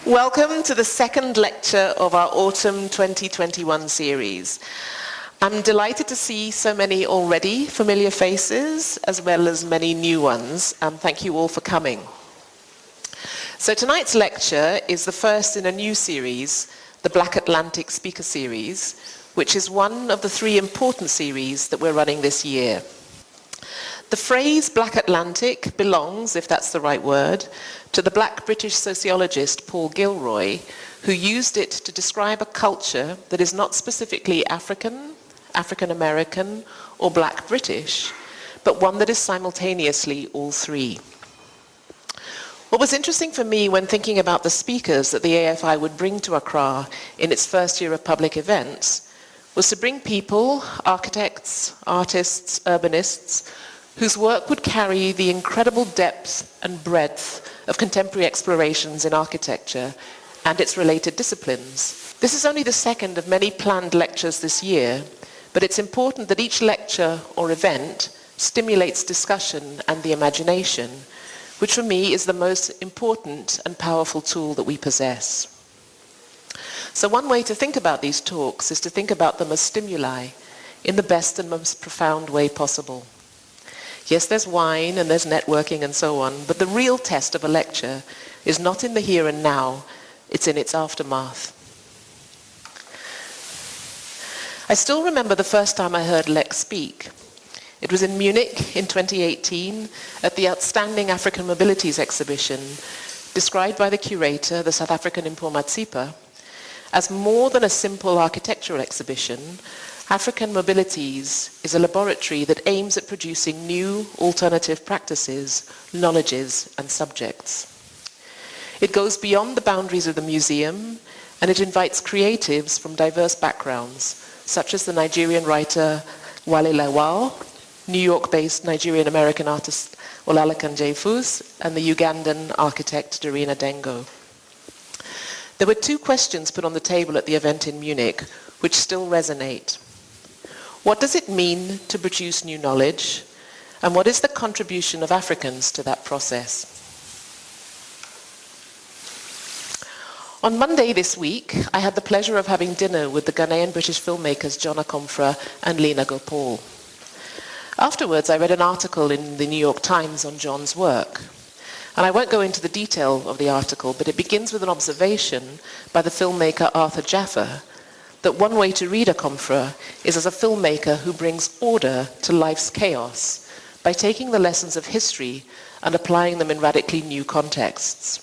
Welcome to the second lecture of our Autumn 2021 series. I'm delighted to see so many already familiar faces, as well as many new ones. Thank you all for coming. So tonight's lecture is the first in a new series, the Black Atlantic Speaker Series, which is one of the three important series that we're running this year. The phrase Black Atlantic belongs, if that's the right word, to the Black British sociologist Paul Gilroy, who used it to describe a culture that is not specifically African, African American, or Black British, but one that is simultaneously all three. What was interesting for me when thinking about the speakers that the AFI would bring to Accra in its first year of public events was to bring people, architects, artists, urbanists, whose work would carry the incredible depth and breadth of contemporary explorations in architecture and its related disciplines. This is only the second of many planned lectures this year, but it's important that each lecture or event stimulates discussion and the imagination, which for me is the most important and powerful tool that we possess. So one way to think about these talks is to think about them as stimuli in the best and most profound way possible. Yes, there's wine and there's networking and so on, but the real test of a lecture is not in the here and now, it's in its aftermath. I still remember the first time I heard Lex speak. It was in Munich in 2018 at the outstanding African Mobilities exhibition, described by the curator, the South African Informal, as more than a simple architectural exhibition. African Mobilities is a laboratory that aims at producing new alternative practices, knowledges, and subjects. It goes beyond the boundaries of the museum, and it invites creatives from diverse backgrounds, such as the Nigerian writer Wale Lawal, New York-based Nigerian-American artist Olalekan Jeyifous, and the Ugandan architect Dorina Dengo. There were two questions put on the table at the event in Munich, which still resonate. What does it mean to produce new knowledge? And what is the contribution of Africans to that process? On Monday this week, I had the pleasure of having dinner with the Ghanaian British filmmakers John Akomfra and Lena Gopal. Afterwards, I read an article in the New York Times on John's work. And I won't go into the detail of the article, but it begins with an observation by the filmmaker Arthur Jaffa that one way to read Akomfra is as a filmmaker who brings order to life's chaos by taking the lessons of history and applying them in radically new contexts.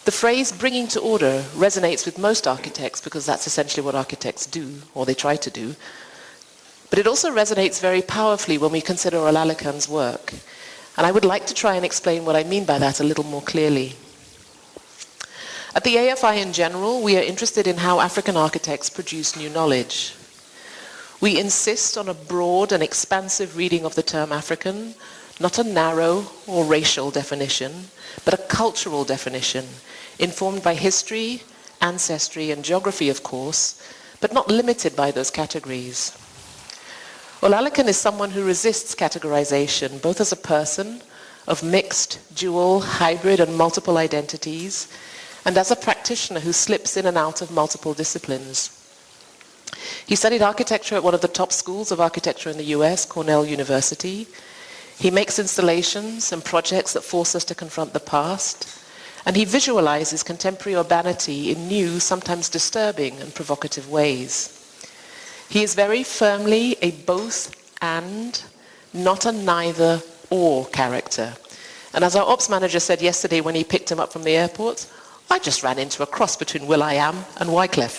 The phrase bringing to order resonates with most architects because that's essentially what architects do, or they try to do. But it also resonates very powerfully when we consider Olalekan's work. And I would like to try and explain what I mean by that a little more clearly. At the AFI in general, we are interested in how African architects produce new knowledge. We insist on a broad and expansive reading of the term African, not a narrow or racial definition, but a cultural definition, informed by history, ancestry, and geography, of course, but not limited by those categories. Olalekan is someone who resists categorization, both as a person of mixed, dual, hybrid, and multiple identities, and as a practitioner who slips in and out of multiple disciplines. He studied architecture at one of the top schools of architecture in the US, Cornell University. He makes installations and projects that force us to confront the past, and he visualizes contemporary urbanity in new, sometimes disturbing and provocative ways. He is very firmly a both and, not a neither or character. And as our ops manager said yesterday when he picked him up from the airport, I just ran into a cross between Will.i.am and Wyclef.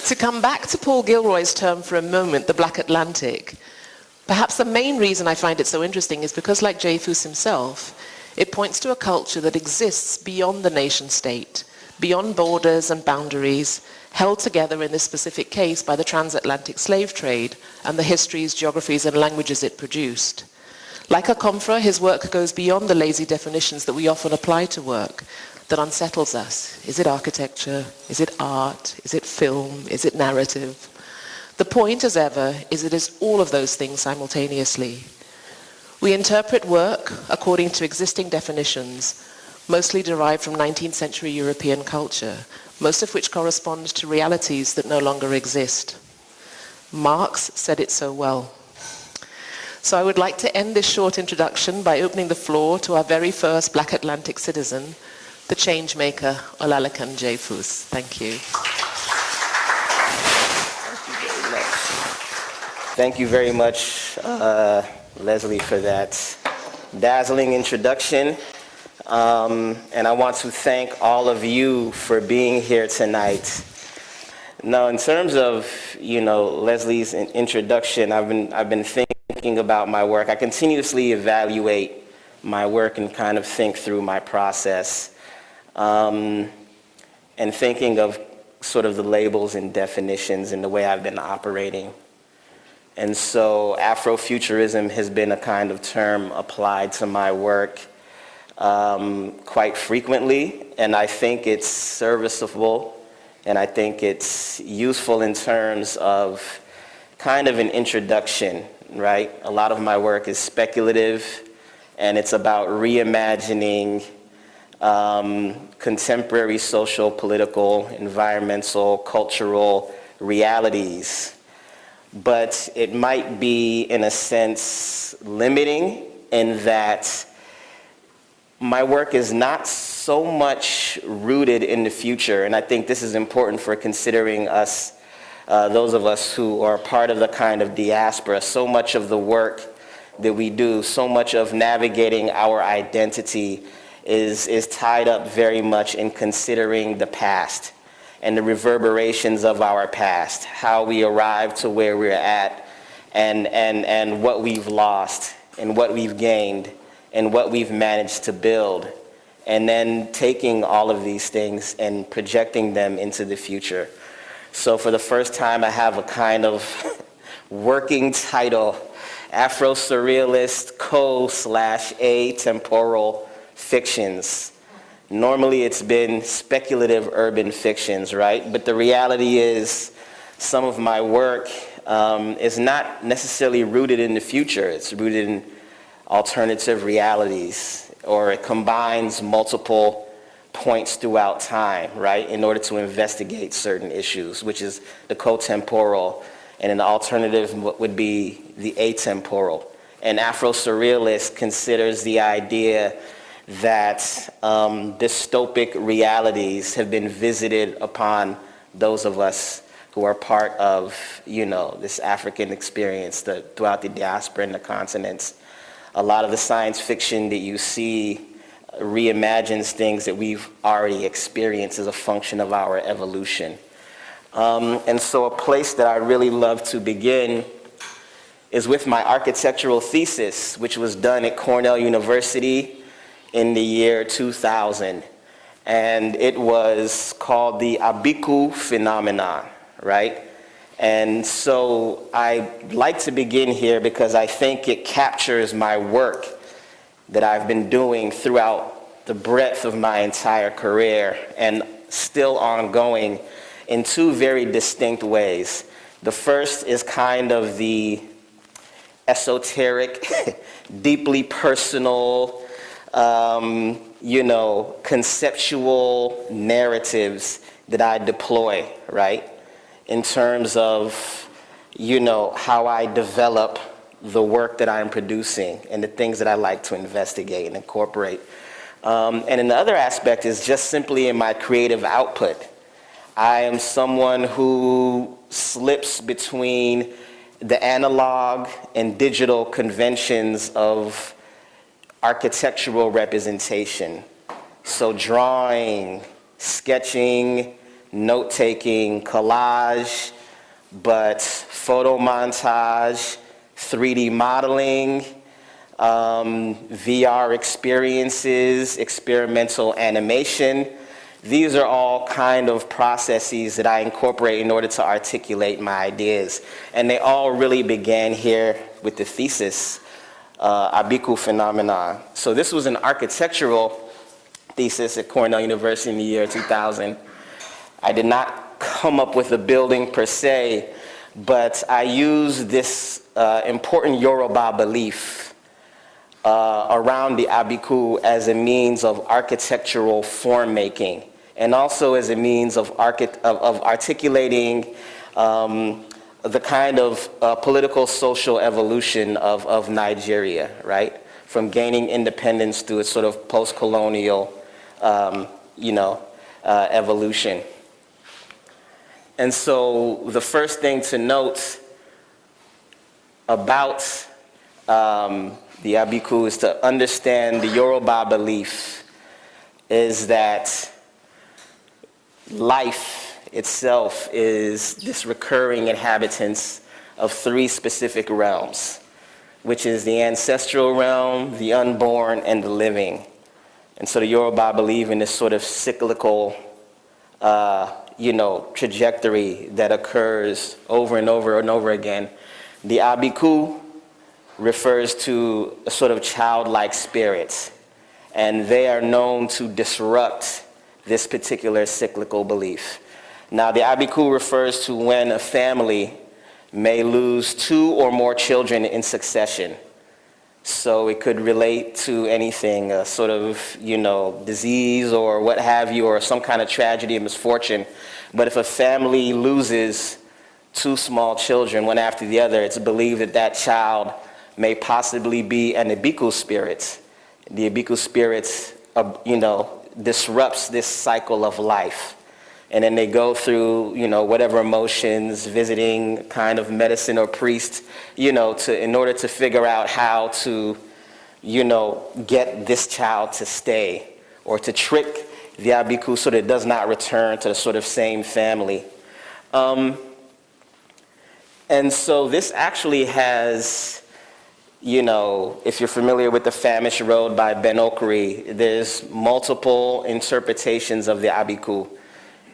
To come back to Paul Gilroy's term for a moment, the Black Atlantic, perhaps the main reason I find it so interesting is because, like Jeyifous himself, it points to a culture that exists beyond the nation state, beyond borders and boundaries, held together in this specific case by the transatlantic slave trade and the histories, geographies, and languages it produced. Like Akomfra, his work goes beyond the lazy definitions that we often apply to work that unsettles us. Is it architecture? Is it art? Is it film? Is it narrative? The point, as ever, is it is all of those things simultaneously. We interpret work according to existing definitions, mostly derived from 19th century European culture, most of which correspond to realities that no longer exist. Marx said it so well. So I would like to end this short introduction by opening the floor to our very first Black Atlantic citizen, the change maker, Olalekan Jeyifous. Thank you. Thank you very much, Leslie, for that dazzling introduction. And I want to thank all of you for being here tonight. Now, in terms of, Leslie's introduction, I've been thinking about my work. I continuously evaluate my work and kind of think through my process, and thinking of sort of the labels and definitions and the way I've been operating. And so Afrofuturism has been a kind of term applied to my work quite frequently, and I think it's serviceable, and I think it's useful in terms of kind of an introduction, right? A lot of my work is speculative, and it's about reimagining contemporary social, political, environmental, cultural realities. But it might be, in a sense, limiting in that my work is not so much rooted in the future, and I think this is important for considering us, those of us who are part of the kind of diaspora. So much of the work that we do, so much of navigating our identity is tied up very much in considering the past and the reverberations of our past, how we arrived to where we're at, and what we've lost, and what we've gained, and what we've managed to build, and then taking all of these things and projecting them into the future. So for the first time, I have a kind of working title, Afro-Surrealist Co/Atemporal Fictions. Normally it's been speculative urban fictions, right? But the reality is some of my work is not necessarily rooted in the future. It's rooted in alternative realities, or it combines multiple points throughout time, right, in order to investigate certain issues, which is the co-temporal, and an alternative would be the atemporal. And Afro-Surrealist considers the idea that dystopic realities have been visited upon those of us who are part of, this African experience throughout the diaspora and the continents. A lot of the science fiction that you see reimagines things that we've already experienced as a function of our evolution. And so a place that I really love to begin is with my architectural thesis, which was done at Cornell University in the year 2000. And it was called the Abiku phenomenon, right? And so I like to begin here because I think it captures my work that I've been doing throughout the breadth of my entire career and still ongoing in two very distinct ways. The first is kind of the esoteric, deeply personal, conceptual narratives that I deploy, right? In terms of, how I develop the work that I'm producing and the things that I like to investigate and incorporate. And the other aspect is just simply in my creative output. I am someone who slips between the analog and digital conventions of architectural representation. So drawing, sketching, note-taking, collage, but photo montage, 3D modeling, VR experiences, experimental animation. These are all kind of processes that I incorporate in order to articulate my ideas. And they all really began here with the thesis, Abiku phenomenon. So this was an architectural thesis at Cornell University in the year 2000. I did not come up with a building per se, but I used this important Yoruba belief around the abiku as a means of architectural form making, and also as a means of articulating the kind of political social evolution of Nigeria, right? From gaining independence through its sort of post-colonial, evolution. And so the first thing to note about the abiku is to understand the Yoruba belief is that life itself is this recurring inhabitants of three specific realms, which is the ancestral realm, the unborn, and the living. And so the Yoruba believe in this sort of cyclical, trajectory that occurs over and over and over again. The abiku refers to a sort of childlike spirit, and they are known to disrupt this particular cyclical belief. Now, the abiku refers to when a family may lose two or more children in succession. So it could relate to anything, a sort of, disease or what have you, or some kind of tragedy or misfortune. But if a family loses two small children, one after the other, it's believed that that child may possibly be an abiku spirit. The abiku spirit, disrupts this cycle of life. And then they go through, whatever emotions, visiting kind of medicine or priest, in order to figure out how to, get this child to stay, or to trick the abiku so that it does not return to the sort of same family. And so this actually has, if you're familiar with the Famish Road by Ben Okri, there's multiple interpretations of the abiku.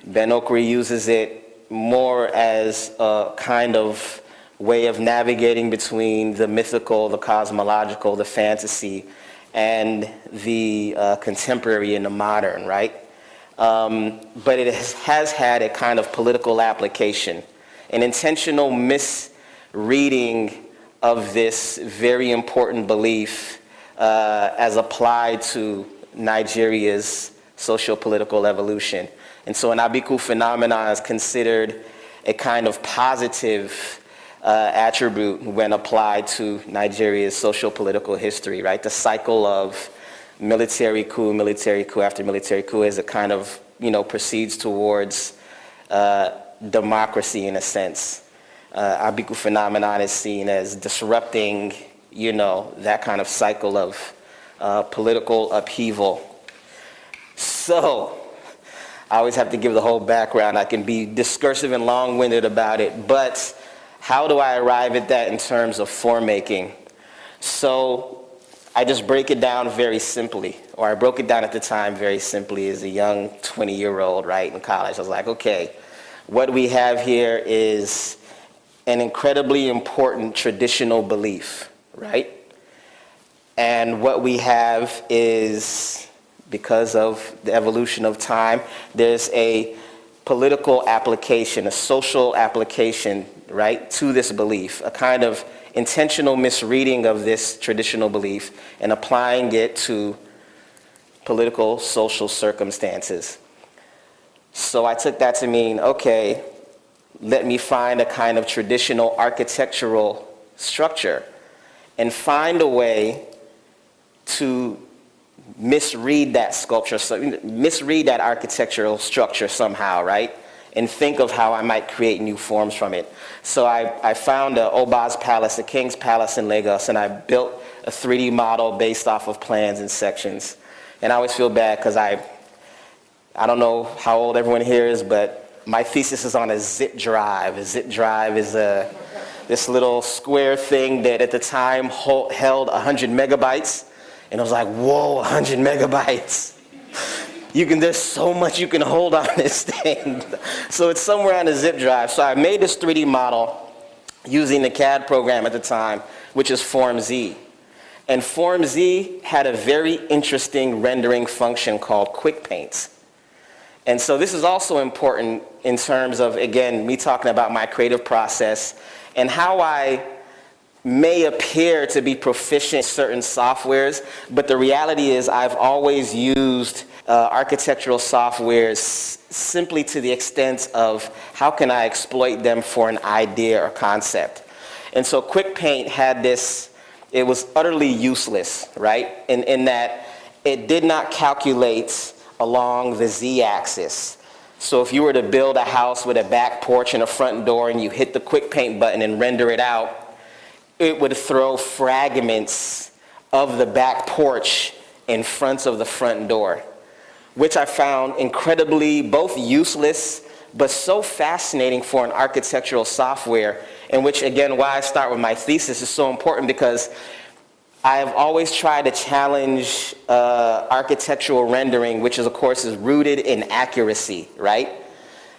Ben Okri uses it more as a kind of way of navigating between the mythical, the cosmological, the fantasy, and the contemporary and the modern, right? But it has had a kind of political application, an intentional misreading of this very important belief as applied to Nigeria's socio-political evolution. And so an abiku phenomenon is considered a kind of positive attribute when applied to Nigeria's socio-political history, right? The cycle of military coup after military coup as it kind of, proceeds towards democracy in a sense. Abiku phenomenon is seen as disrupting, that kind of cycle of political upheaval. So, I always have to give the whole background. I can be discursive and long-winded about it, but how do I arrive at that in terms of form making? So I just break it down very simply, or I broke it down at the time very simply as a young 20-year-old, right, in college. I was like, okay, what we have here is an incredibly important traditional belief, right? And what we have is, because of the evolution of time, there's a political application, a social application, right, to this belief, a kind of intentional misreading of this traditional belief and applying it to political, social circumstances. So I took that to mean, okay, let me find a kind of traditional architectural structure and find a way to misread that sculpture, misread that architectural structure somehow, right? And think of how I might create new forms from it. So I found a Oba's Palace, a King's Palace in Lagos, and I built a 3D model based off of plans and sections. And I always feel bad because I don't know how old everyone here is, but my thesis is on a zip drive. A zip drive is this little square thing that at the time held 100 megabytes. And I was like, whoa, 100 megabytes. There's so much you can hold on this thing. So it's somewhere on a zip drive. So I made this 3D model using the CAD program at the time, which is FormZ. And FormZ had a very interesting rendering function called Quick Paint. And so this is also important in terms of, again, me talking about my creative process and how I may appear to be proficient in certain softwares, but the reality is I've always used architectural softwares simply to the extent of how can I exploit them for an idea or concept. And so QuickPaint had this, it was utterly useless, right? In that it did not calculate along the z-axis. So if you were to build a house with a back porch and a front door and you hit the QuickPaint button and render it out, it would throw fragments of the back porch in front of the front door, which I found incredibly both useless but so fascinating for an architectural software, in which, again, why I start with my thesis is so important, because I have always tried to challenge architectural rendering, which is, of course, is rooted in accuracy, right?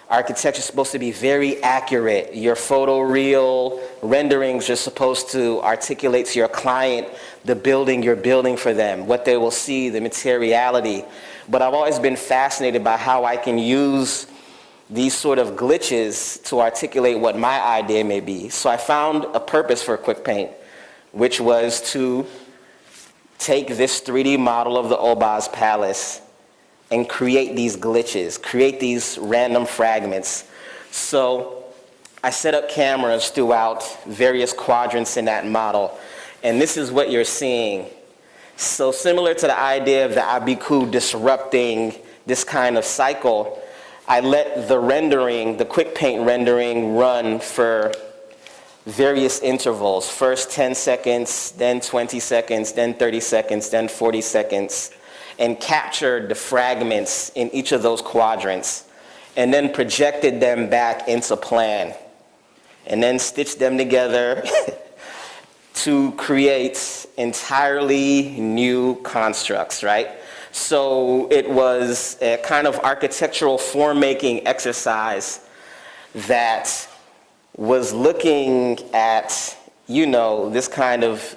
Architecture is supposed to be very accurate. Your photoreal renderings are supposed to articulate to your client the building you're building for them, what they will see, the materiality. But I've always been fascinated by how I can use these sort of glitches to articulate what my idea may be. So I found a purpose for QuickPaint, which was to take this 3D model of the Obaz Palace and create these glitches, create these random fragments. So I set up cameras throughout various quadrants in that model, and this is what you're seeing. So similar to the idea of the Abiku disrupting this kind of cycle, I let the rendering, the QuickPaint rendering, run for various intervals. First 10 seconds, then 20 seconds, then 30 seconds, then 40 seconds, and captured the fragments in each of those quadrants, and then projected them back into plan, and then stitched them together to create entirely new constructs, right? So it was a kind of architectural form-making exercise that was looking at, this kind of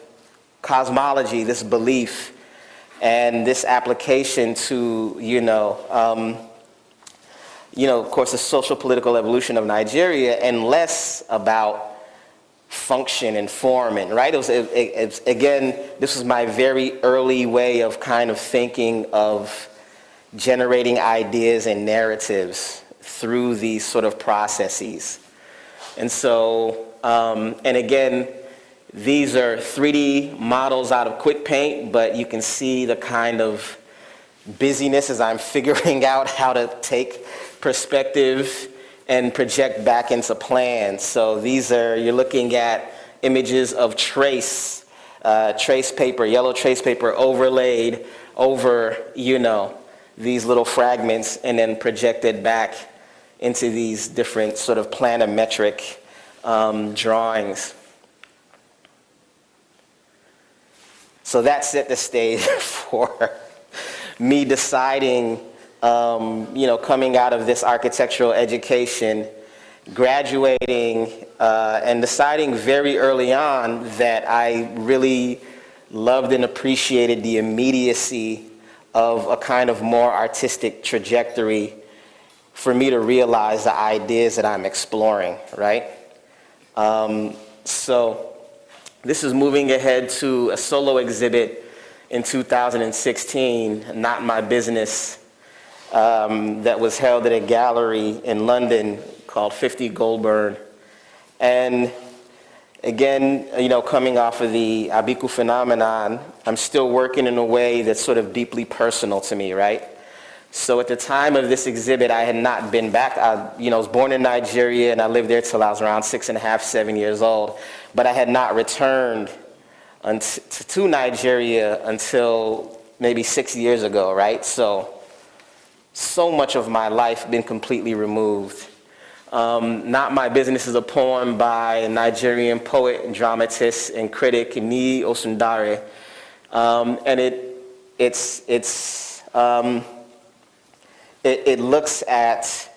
cosmology, this belief, and this application to, of course, the social political evolution of Nigeria, and less about function and form, and right? Again, this was my very early way of kind of thinking of generating ideas and narratives through these sort of processes. And so, and again, these are 3D models out of QuickPaint, but you can see the kind of busyness as I'm figuring out how to take perspective and project back into plans. So these are, you're looking at images of trace paper, yellow trace paper overlaid over, these little fragments, and then projected back into these different sort of planimetric drawings. So that set the stage for me deciding, coming out of this architectural education, graduating, and deciding very early on that I really loved and appreciated the immediacy of a kind of more artistic trajectory for me to realize the ideas that I'm exploring, right? So this is moving ahead to a solo exhibit in 2016, Not My Business, that was held at a gallery in London called 50 Goldburn. And again, coming off of the Abiku phenomenon, I'm still working in a way that's sort of deeply personal to me, right? So at the time of this exhibit, I had not been back. I was born in Nigeria, and I lived there till I was around 6.5, 7 years old. But I had not returned to Nigeria until maybe 6 years ago, right? So much of my life been completely removed. Not My Business is a poem by a Nigerian poet and dramatist and critic, Ni Osundare. And it looks at,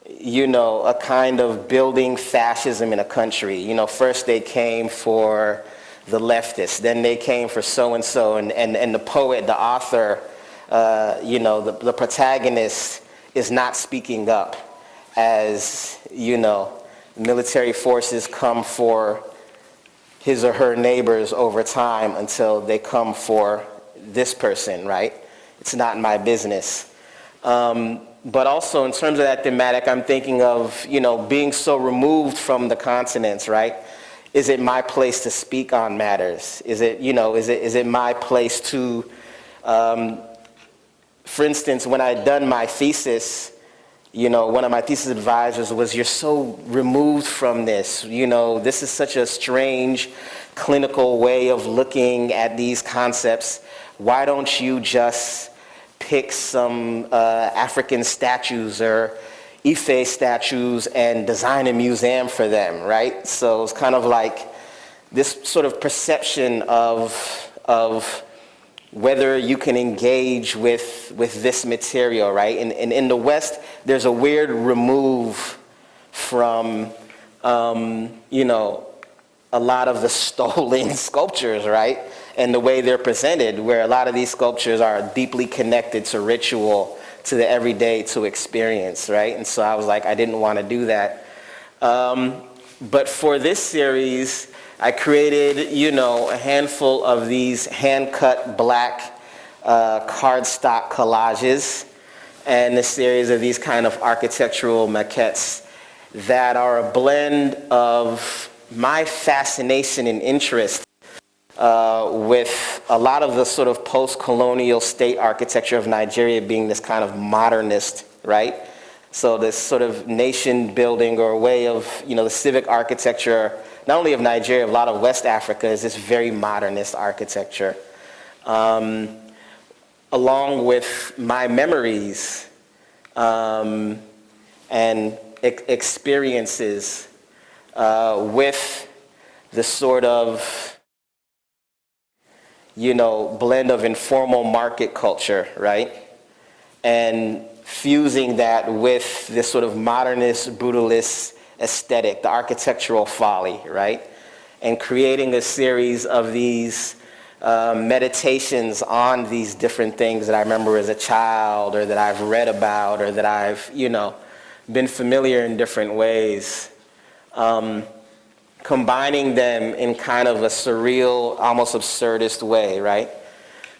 a kind of building fascism in a country. First they came for the leftists, then they came for so-and-so, and the poet, the author, the protagonist is not speaking up as, military forces come for his or her neighbors over time until they come for this person, right? It's not my business. But also in terms of that thematic, I'm thinking of, being so removed from the continents, right? Is it my place to speak on matters? Is it my place to, for instance, when I'd done my thesis, one of my thesis advisors was, you're so removed from this. This is such a strange clinical way of looking at these concepts. Why don't you just pick some African statues or Ife statues and design a museum for them, right? So it's kind of like this sort of perception of whether you can engage with this material, right? And in the West, there's a weird remove from, a lot of the stolen sculptures, right? And the way they're presented, where a lot of these sculptures are deeply connected to ritual, to the everyday, to experience, right? And so I was like, I didn't want to do that. But for this series, I created, a handful of these hand-cut black cardstock collages and a series of these kind of architectural maquettes that are a blend of my fascination and interest with a lot of the sort of post-colonial state architecture of Nigeria being this kind of modernist, right? So this sort of nation building or way of, the civic architecture, not only of Nigeria, a lot of West Africa is this very modernist architecture. Along with my memories and experiences with the sort of, blend of informal market culture, right? And fusing that with this sort of modernist, brutalist aesthetic, the architectural folly, right? And creating a series of these meditations on these different things that I remember as a child, or that I've read about, or that I've, been familiar in different ways. Combining them in kind of a surreal, almost absurdist way, right?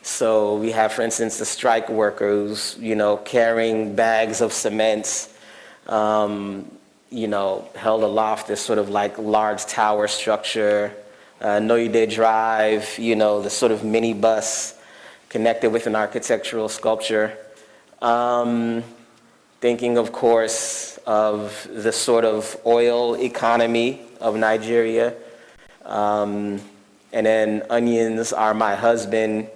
So we have, for instance, the strike workers, carrying bags of cement, held aloft this sort of like large tower structure. Noyde Drive, the sort of minibus connected with an architectural sculpture. Thinking, of course, of the sort of oil economy of Nigeria. And then Onions Are My Husband,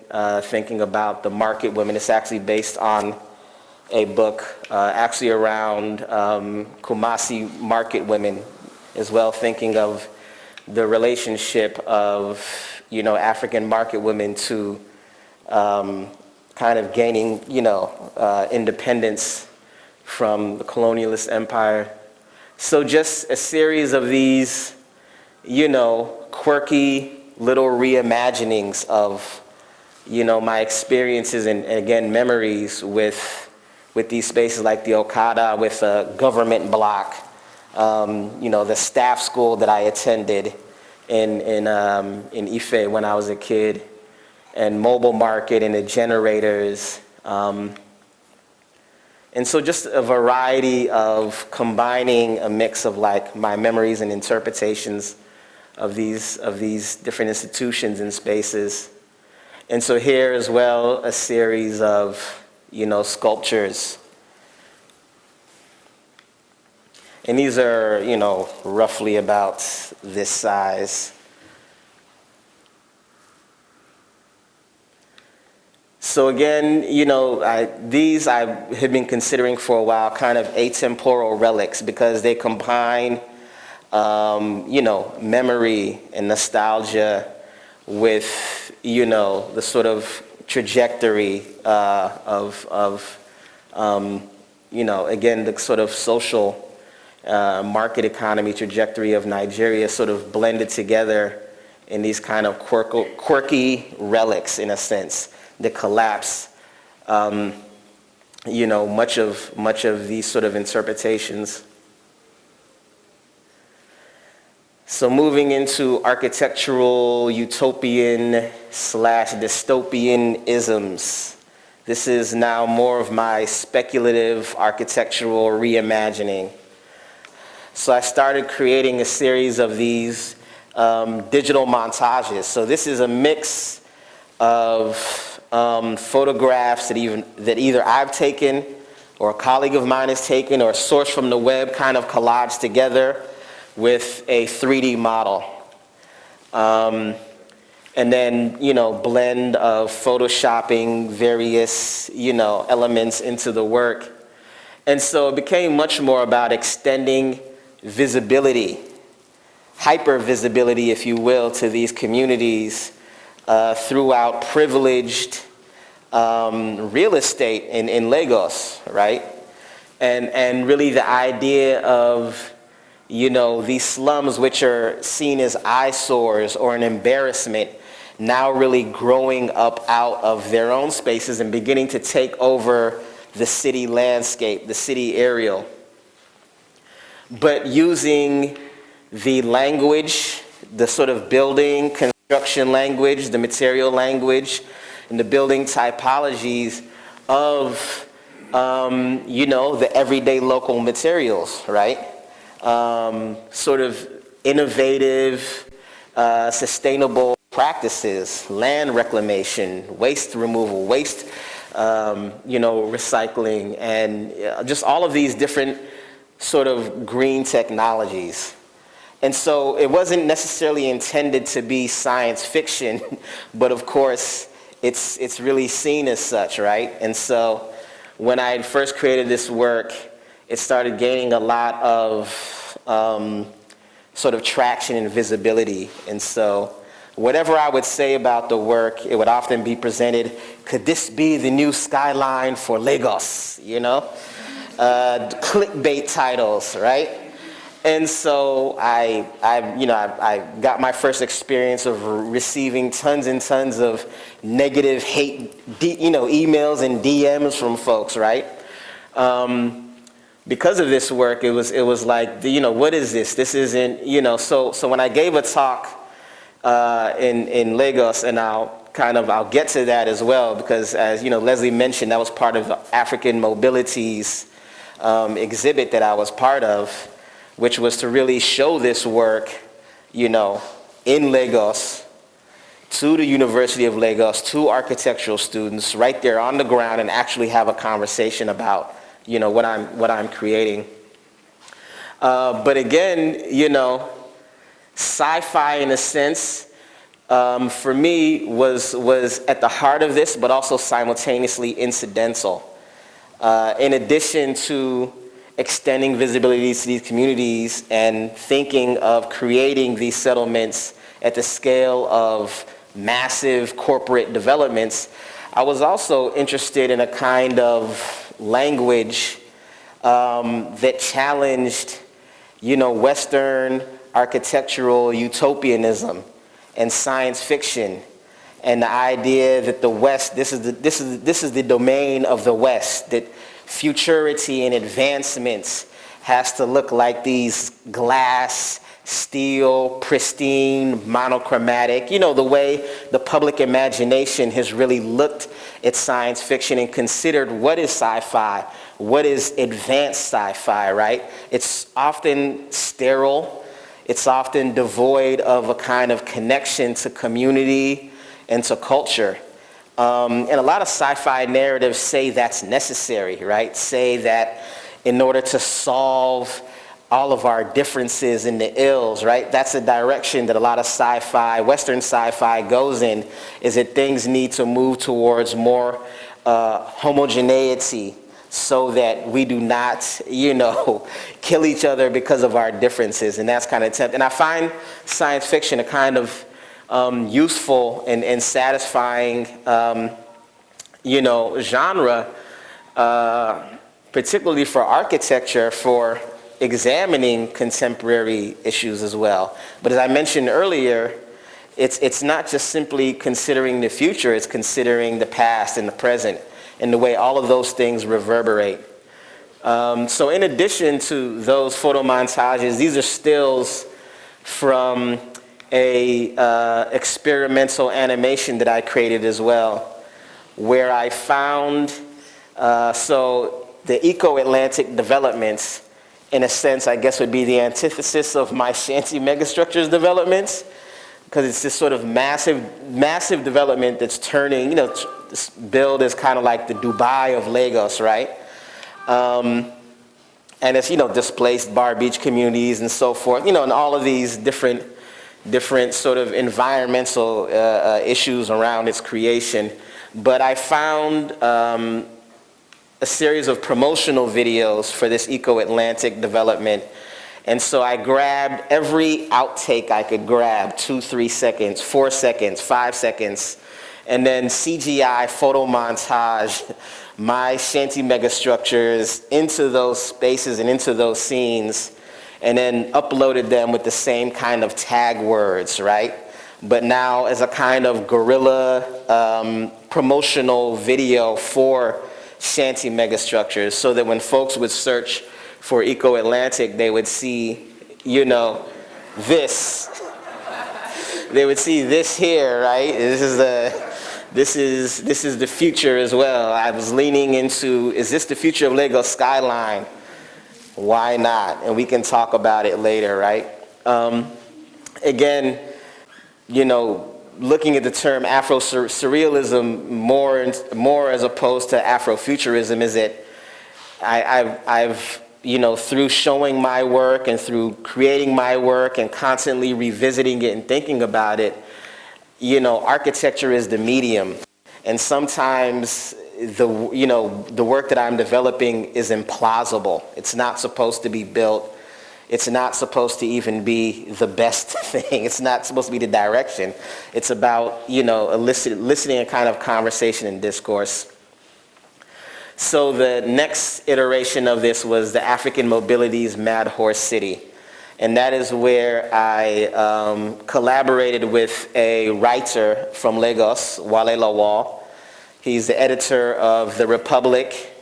thinking about the market women. It's actually based on a book actually around Kumasi market women as well, thinking of the relationship of, African market women to kind of gaining, independence from the colonialist empire. So just a series of these, quirky little reimaginings of, my experiences and again, memories with these spaces like the Okada with a government block, the staff school that I attended in Ife when I was a kid, and mobile market and the generators. And so just a variety of combining a mix of like my memories and interpretations of these different institutions and spaces. And so here as well, a series of, sculptures. And these are, roughly about this size. So again, these I had been considering for a while kind of atemporal relics because they combine, memory and nostalgia with, the sort of trajectory again, the sort of social market economy trajectory of Nigeria sort of blended together in these kind of quirky relics in a sense. The collapse, much of these sort of interpretations. So moving into architectural utopian / dystopian isms. This is now more of my speculative architectural reimagining. So I started creating a series of these digital montages. So this is a mix of photographs that either I've taken or a colleague of mine has taken or sourced from the web, kind of collaged together with a 3D model. And then, blend of photoshopping various, elements into the work. And so it became much more about extending visibility, hypervisibility, if you will, to these communities throughout privileged real estate in Lagos, right? And really the idea of, these slums which are seen as eyesores or an embarrassment, now really growing up out of their own spaces and beginning to take over the city landscape, the city aerial. But using the language, the sort of building construction language, the material language, and the building typologies of, the everyday local materials, right? Sort of innovative, sustainable practices, land reclamation, waste removal, waste, recycling, and just all of these different sort of green technologies. And so it wasn't necessarily intended to be science fiction, but of course, it's really seen as such, right? And so when I first created this work, it started gaining a lot of sort of traction and visibility. And so whatever I would say about the work, it would often be presented, could this be the new skyline for Lagos, clickbait titles, right? And so I got my first experience of receiving tons and tons of negative hate, emails and DMs from folks, right? Because of this work, it was like, what is this? This isn't, so when I gave a talk in Lagos, and I'll get to that as well, because as Leslie mentioned, that was part of the African Mobilities exhibit that I was part of, which was to really show this work, in Lagos, to the University of Lagos, to architectural students right there on the ground, and actually have a conversation about, what I'm creating. But again, sci-fi in a sense, for me was at the heart of this, but also simultaneously incidental. In addition to extending visibility to these communities and thinking of creating these settlements at the scale of massive corporate developments, I was also interested in a kind of language that challenged, Western architectural utopianism and science fiction, and the idea that the West, this is the domain of the West, that futurity and advancements has to look like these glass, steel, pristine, monochromatic, the way the public imagination has really looked at science fiction and considered what is sci-fi, what is advanced sci-fi, right? It's often sterile, it's often devoid of a kind of connection to community and to culture. And a lot of sci-fi narratives say that's necessary, right? Say that in order to solve all of our differences and the ills, right? That's a direction that a lot of sci-fi, Western sci-fi goes in, is that things need to move towards more homogeneity so that we do not, kill each other because of our differences. And that's kind of and I find science fiction a kind of useful and satisfying, genre, particularly for architecture, for examining contemporary issues as well. But as I mentioned earlier, it's not just simply considering the future, it's considering the past and the present and the way all of those things reverberate. So in addition to those photo montages, these are stills from a experimental animation that I created as well, where I found, so the Eco-Atlantic developments, in a sense, I guess would be the antithesis of my Shanti Megastructures developments, because it's this sort of massive development that's turning, this build is kind of like the Dubai of Lagos, right? And it's, displaced Bar Beach communities and so forth, and all of these different sort of environmental issues around its creation. But I found a series of promotional videos for this Eco-Atlantic development. And so I grabbed every outtake I could grab, 2, 3 seconds, 4 seconds, 5 seconds, and then CGI photo montage my Shanti Megastructures into those spaces and into those scenes, and then uploaded them with the same kind of tag words, right? But now as a kind of guerrilla promotional video for Shanti Megastructures, so that when folks would search for Eco-Atlantic, they would see, this. They would see this here, right? This is the future as well. I was leaning into, is this the future of Lagos skyline? Why not? And we can talk about it later, right? Again, looking at the term Afro-surrealism more as opposed to Afrofuturism, is that I've through showing my work and through creating my work and constantly revisiting it and thinking about it, architecture is the medium. And sometimes the work that I'm developing is implausible. It's not supposed to be built. It's not supposed to even be the best thing. It's not supposed to be the direction. It's about, eliciting a kind of conversation and discourse. So the next iteration of this was the African Mobilities Mad Horse City. And that is where I collaborated with a writer from Lagos, Wale Lawal. He's the editor of The Republic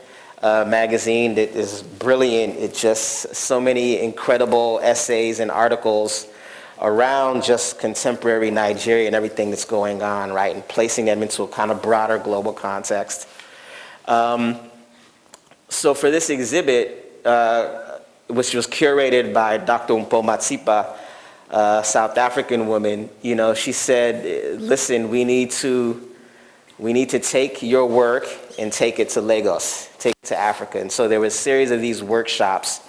magazine that is brilliant. It's just so many incredible essays and articles around just contemporary Nigeria and everything that's going on, right? And placing them into a kind of broader global context. So for this exhibit, which was curated by Dr. Mpo Matsipa, South African woman, she said, listen, we need to take your work and take it to Lagos, take it to Africa. And so there was a series of these workshops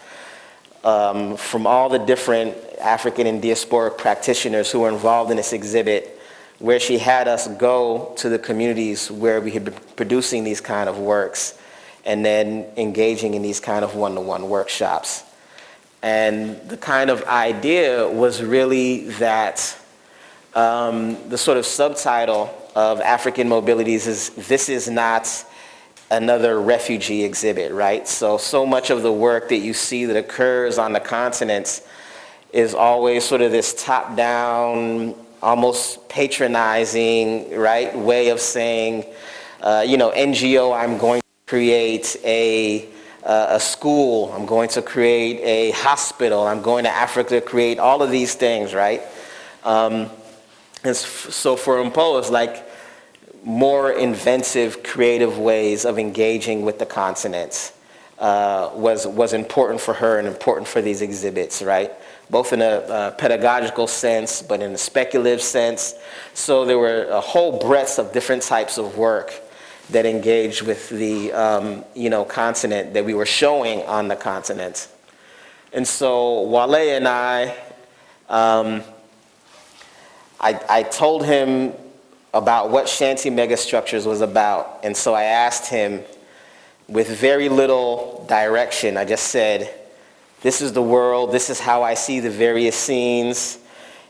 from all the different African and diasporic practitioners who were involved in this exhibit, where she had us go to the communities where we had been producing these kind of works and then engaging in these kind of one-to-one workshops. And the kind of idea was really that the sort of subtitle of African Mobilities is, this is not another refugee exhibit, right? So much of the work that you see that occurs on the continents is always sort of this top-down, almost patronizing, right, way of saying, NGO, I'm going to create a school, I'm going to create a hospital, I'm going to Africa to create all of these things, right? And so for Mpo, it's like more inventive, creative ways of engaging with the continents was important for her and important for these exhibits, right? Both in a pedagogical sense, but in a speculative sense. So there were a whole breadth of different types of work that engaged with the continent that we were showing on the continent. And so Wale and I told him about what Shanti Megastructures was about. And so I asked him, with very little direction, I just said, this is the world, this is how I see the various scenes.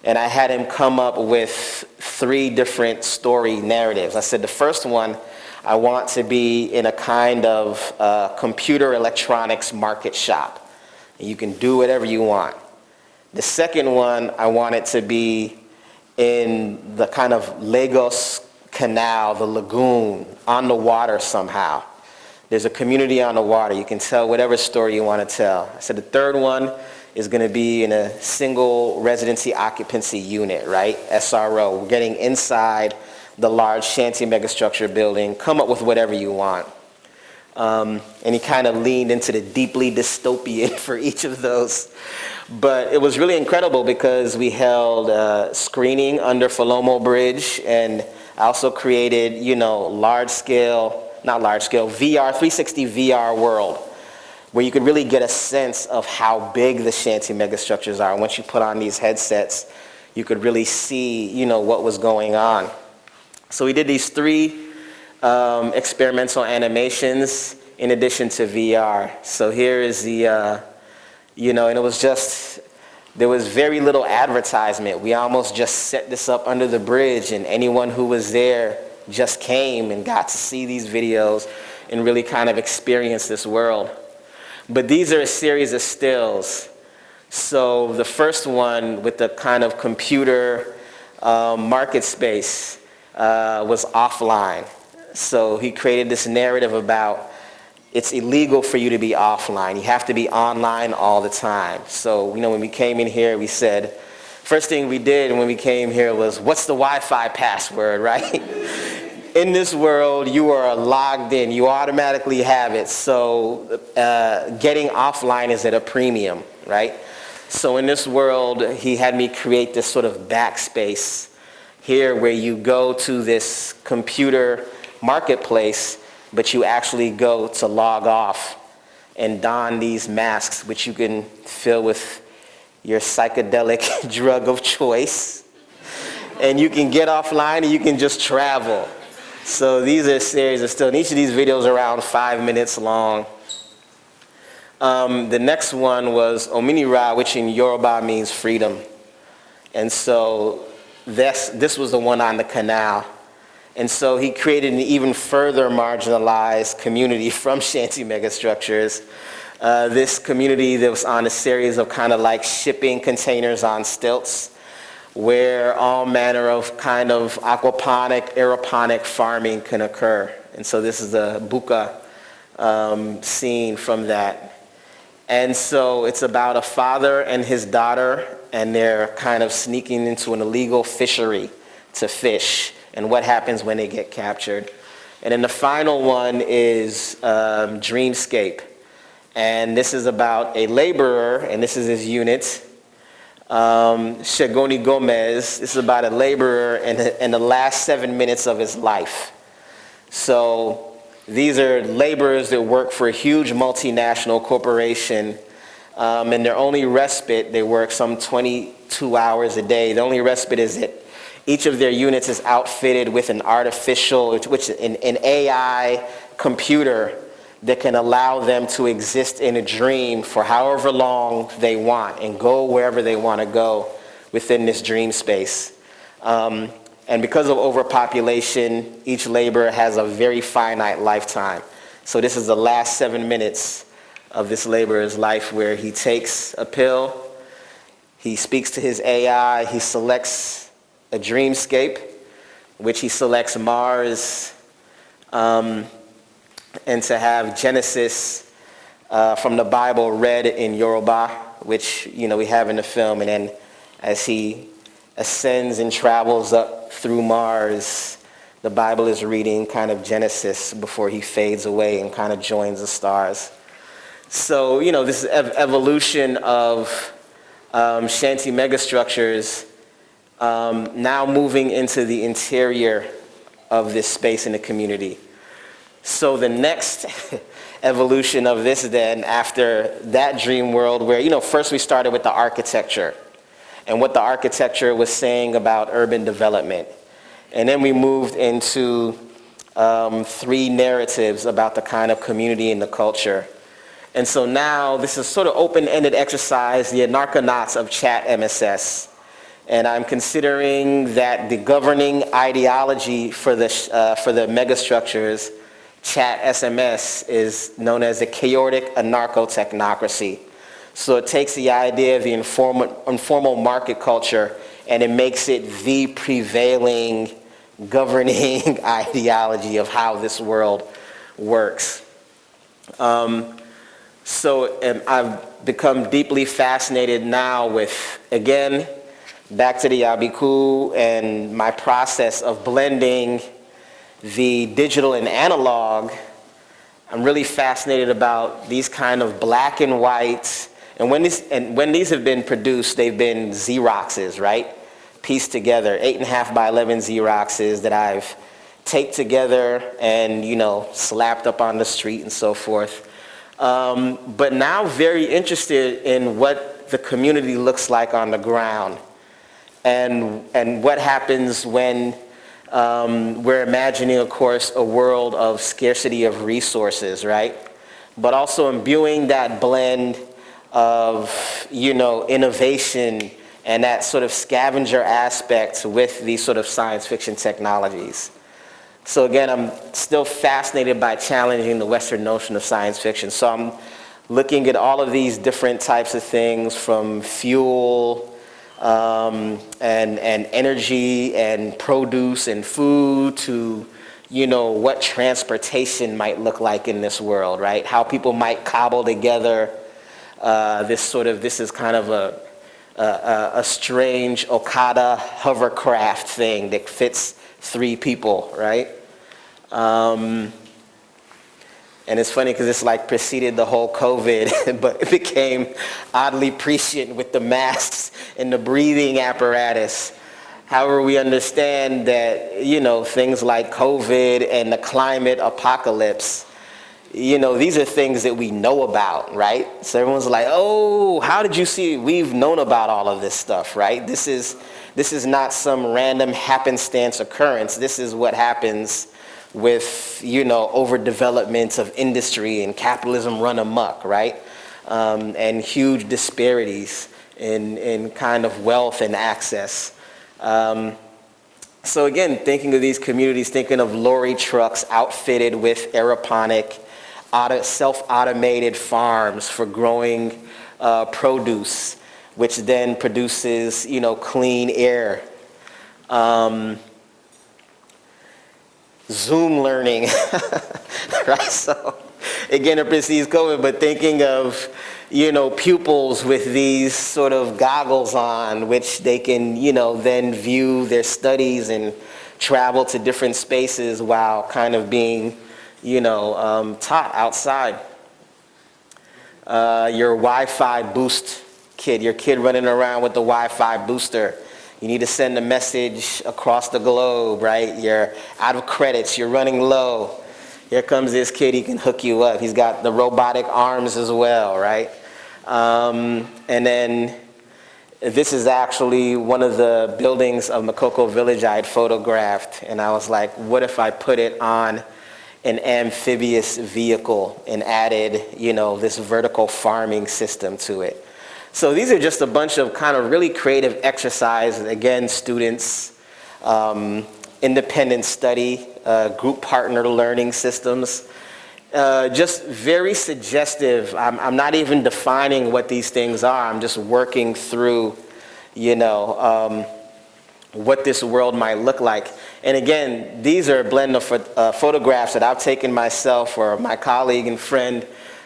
And I had him come up with 3 different story narratives. I said, the first one, I want to be in a kind of computer electronics market shop. You can do whatever you want. The second one, I want it to be in the kind of Lagos canal, the lagoon, on the water somehow. There's a community on the water. You can tell whatever story you want to tell. I said the third one is going to be in a single residency occupancy unit, right? SRO. We're getting inside the large Shanti Megastructure building. Come up with whatever you want. And he kind of leaned into the deeply dystopian for each of those. But it was really incredible because we held a screening under Falomo Bridge, and I also created, VR, 360 VR world, where you could really get a sense of how big the Shanti Megastructures are. Once you put on these headsets, you could really see, what was going on. So we did these 3 experimental animations in addition to VR. So here is the, and it was just, there was very little advertisement. We almost just set this up under the bridge, and anyone who was there just came and got to see these videos and really kind of experience this world. But these are a series of stills. So the first one with the kind of computer market space was offline. So he created this narrative about it's illegal for you to be offline. You have to be online all the time. So, when we came in here, we said, first thing we did when we came here was, what's the Wi-Fi password, right? In this world, you are logged in. You automatically have it. So getting offline is at a premium, right? So in this world, he had me create this sort of backspace here where you go to this computer marketplace, but you actually go to log off and don these masks, which you can fill with your psychedelic drug of choice. And you can get offline and you can just travel. So these are a series of stills. Each of these videos are around 5 minutes long. The next one was Ominirah, which in Yoruba means freedom. And so this was the one on the canal. And so he created an even further marginalized community from Shanti Megastructures. This community that was on a series of kind of like shipping containers on stilts, where all manner of kind of aquaponic, aeroponic farming can occur. And so this is the buka scene from that. And so it's about a father and his daughter, and they're kind of sneaking into an illegal fishery to fish, and what happens when they get captured. And then the final one is Dreamscape. And this is about a laborer, and this is his unit, Shagoni Gomez. This is about a laborer in the last 7 minutes of his life. So these are laborers that work for a huge multinational corporation, and their only respite, they work some 22 hours a day. The only respite is that each of their units is outfitted with an artificial, an AI computer that can allow them to exist in a dream for however long they want and go wherever they want to go within this dream space. And because of overpopulation, each laborer has a very finite lifetime. So this is the last 7 minutes of this laborer's life, where he takes a pill, he speaks to his AI, he selects a dreamscape, which he selects Mars, and to have Genesis from the Bible read in Yoruba, which we have in the film. And then as he ascends and travels up through Mars, the Bible is reading kind of Genesis before he fades away and kind of joins the stars. So this is evolution of Shanti Megastructures, now moving into the interior of this space in the community. So the next evolution of this then, after that dream world where, first we started with the architecture and what the architecture was saying about urban development. And then we moved into 3 narratives about the kind of community and the culture. And so now this is sort of open-ended exercise, the anarchonauts of chat MSS. And I'm considering that the governing ideology for the megastructures, chat SMS, is known as the chaotic anarcho-technocracy. So it takes the idea of the informal market culture and it makes it the prevailing governing ideology of how this world works. So I've become deeply fascinated now with, again, back to the Yabiku and my process of blending the digital and analog. I'm really fascinated about these kind of black and white, and when these have been produced, they've been Xeroxes, right? Pieced together, 8.5 by 11 Xeroxes that I've taped together and, slapped up on the street and so forth. But now very interested in what the community looks like on the ground and what happens when we're imagining, of course, a world of scarcity of resources, right? But also imbuing that blend of, innovation and that sort of scavenger aspect with these sort of science fiction technologies. So again, I'm still fascinated by challenging the Western notion of science fiction. So I'm looking at all of these different types of things, from fuel and energy and produce and food to, what transportation might look like in this world, right? How people might cobble together this is kind of a strange Okada hovercraft thing that fits 3 people, right? And it's funny because it's like preceded the whole COVID, but it became oddly prescient with the masks and the breathing apparatus. However, we understand that, things like COVID and the climate apocalypse, these are things that we know about, right? So everyone's like, oh, how did you see? We've known about all of this stuff, right? This is not some random happenstance occurrence. This is what happens with, overdevelopment of industry and capitalism run amok, right? And huge disparities in kind of wealth and access. So again, thinking of these communities, thinking of lorry trucks outfitted with aeroponic, self-automated farms for growing produce, which then produces, clean air. Zoom learning, right? So again, it precedes COVID, but thinking of, pupils with these sort of goggles on, which they can, then view their studies and travel to different spaces while kind of being, taught outside. Your Wi-Fi boost kid, your kid running around with the Wi-Fi booster. You need to send a message across the globe, right? You're out of credits, you're running low. Here comes this kid, he can hook you up. He's got the robotic arms as well, right? And then this is actually one of the buildings of Makoko Village I had photographed, and I was like, what if I put it on an amphibious vehicle and added, this vertical farming system to it? So these are just a bunch of kind of really creative exercises. Again, students, independent study, group partner learning systems. Just very suggestive. I'm not even defining what these things are. I'm just working through, what this world might look like. And again, these are a blend of photographs that I've taken myself or my colleague and friend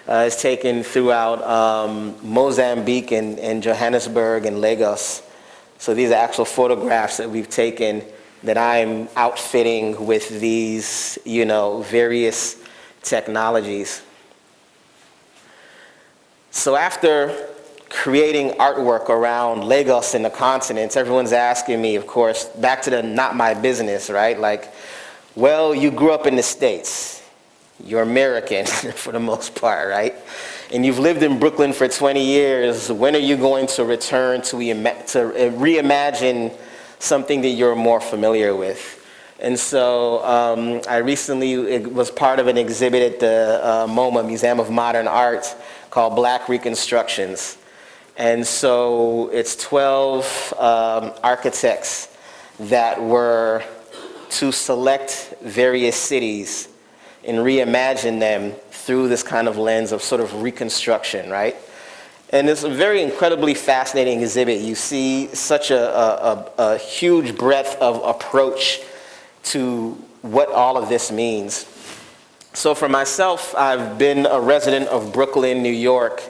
has taken throughout Mozambique and Johannesburg and Lagos. So these are actual photographs that we've taken that I'm outfitting with these, various technologies. So after creating artwork around Lagos and the continents, everyone's asking me, of course, back to the not my business, right? Like, well, you grew up in the States. You're American for the most part, right? And you've lived in Brooklyn for 20 years. When are you going to return to reimagine something that you're more familiar with? And so I recently was part of an exhibit at the MoMA, Museum of Modern Art, called Black Reconstructions. And so it's 12 architects that were to select various cities and reimagine them through this kind of lens of sort of reconstruction, right? And it's a very incredibly fascinating exhibit. You see such a huge breadth of approach to what all of this means. So for myself, I've been a resident of Brooklyn, New York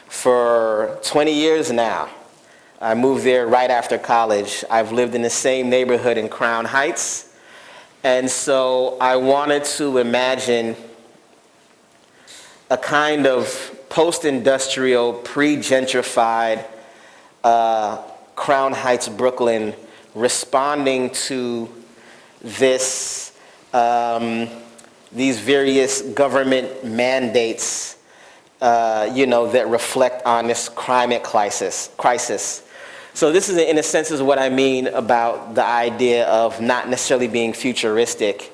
for 20 years now. I moved there right after college. I've lived in the same neighborhood in Crown Heights. And so I wanted to imagine a kind of post-industrial, pre-gentrified Crown Heights, Brooklyn, responding to this, these various government mandates, that reflect on this climate crisis. So this is, in a sense, is what I mean about the idea of not necessarily being futuristic.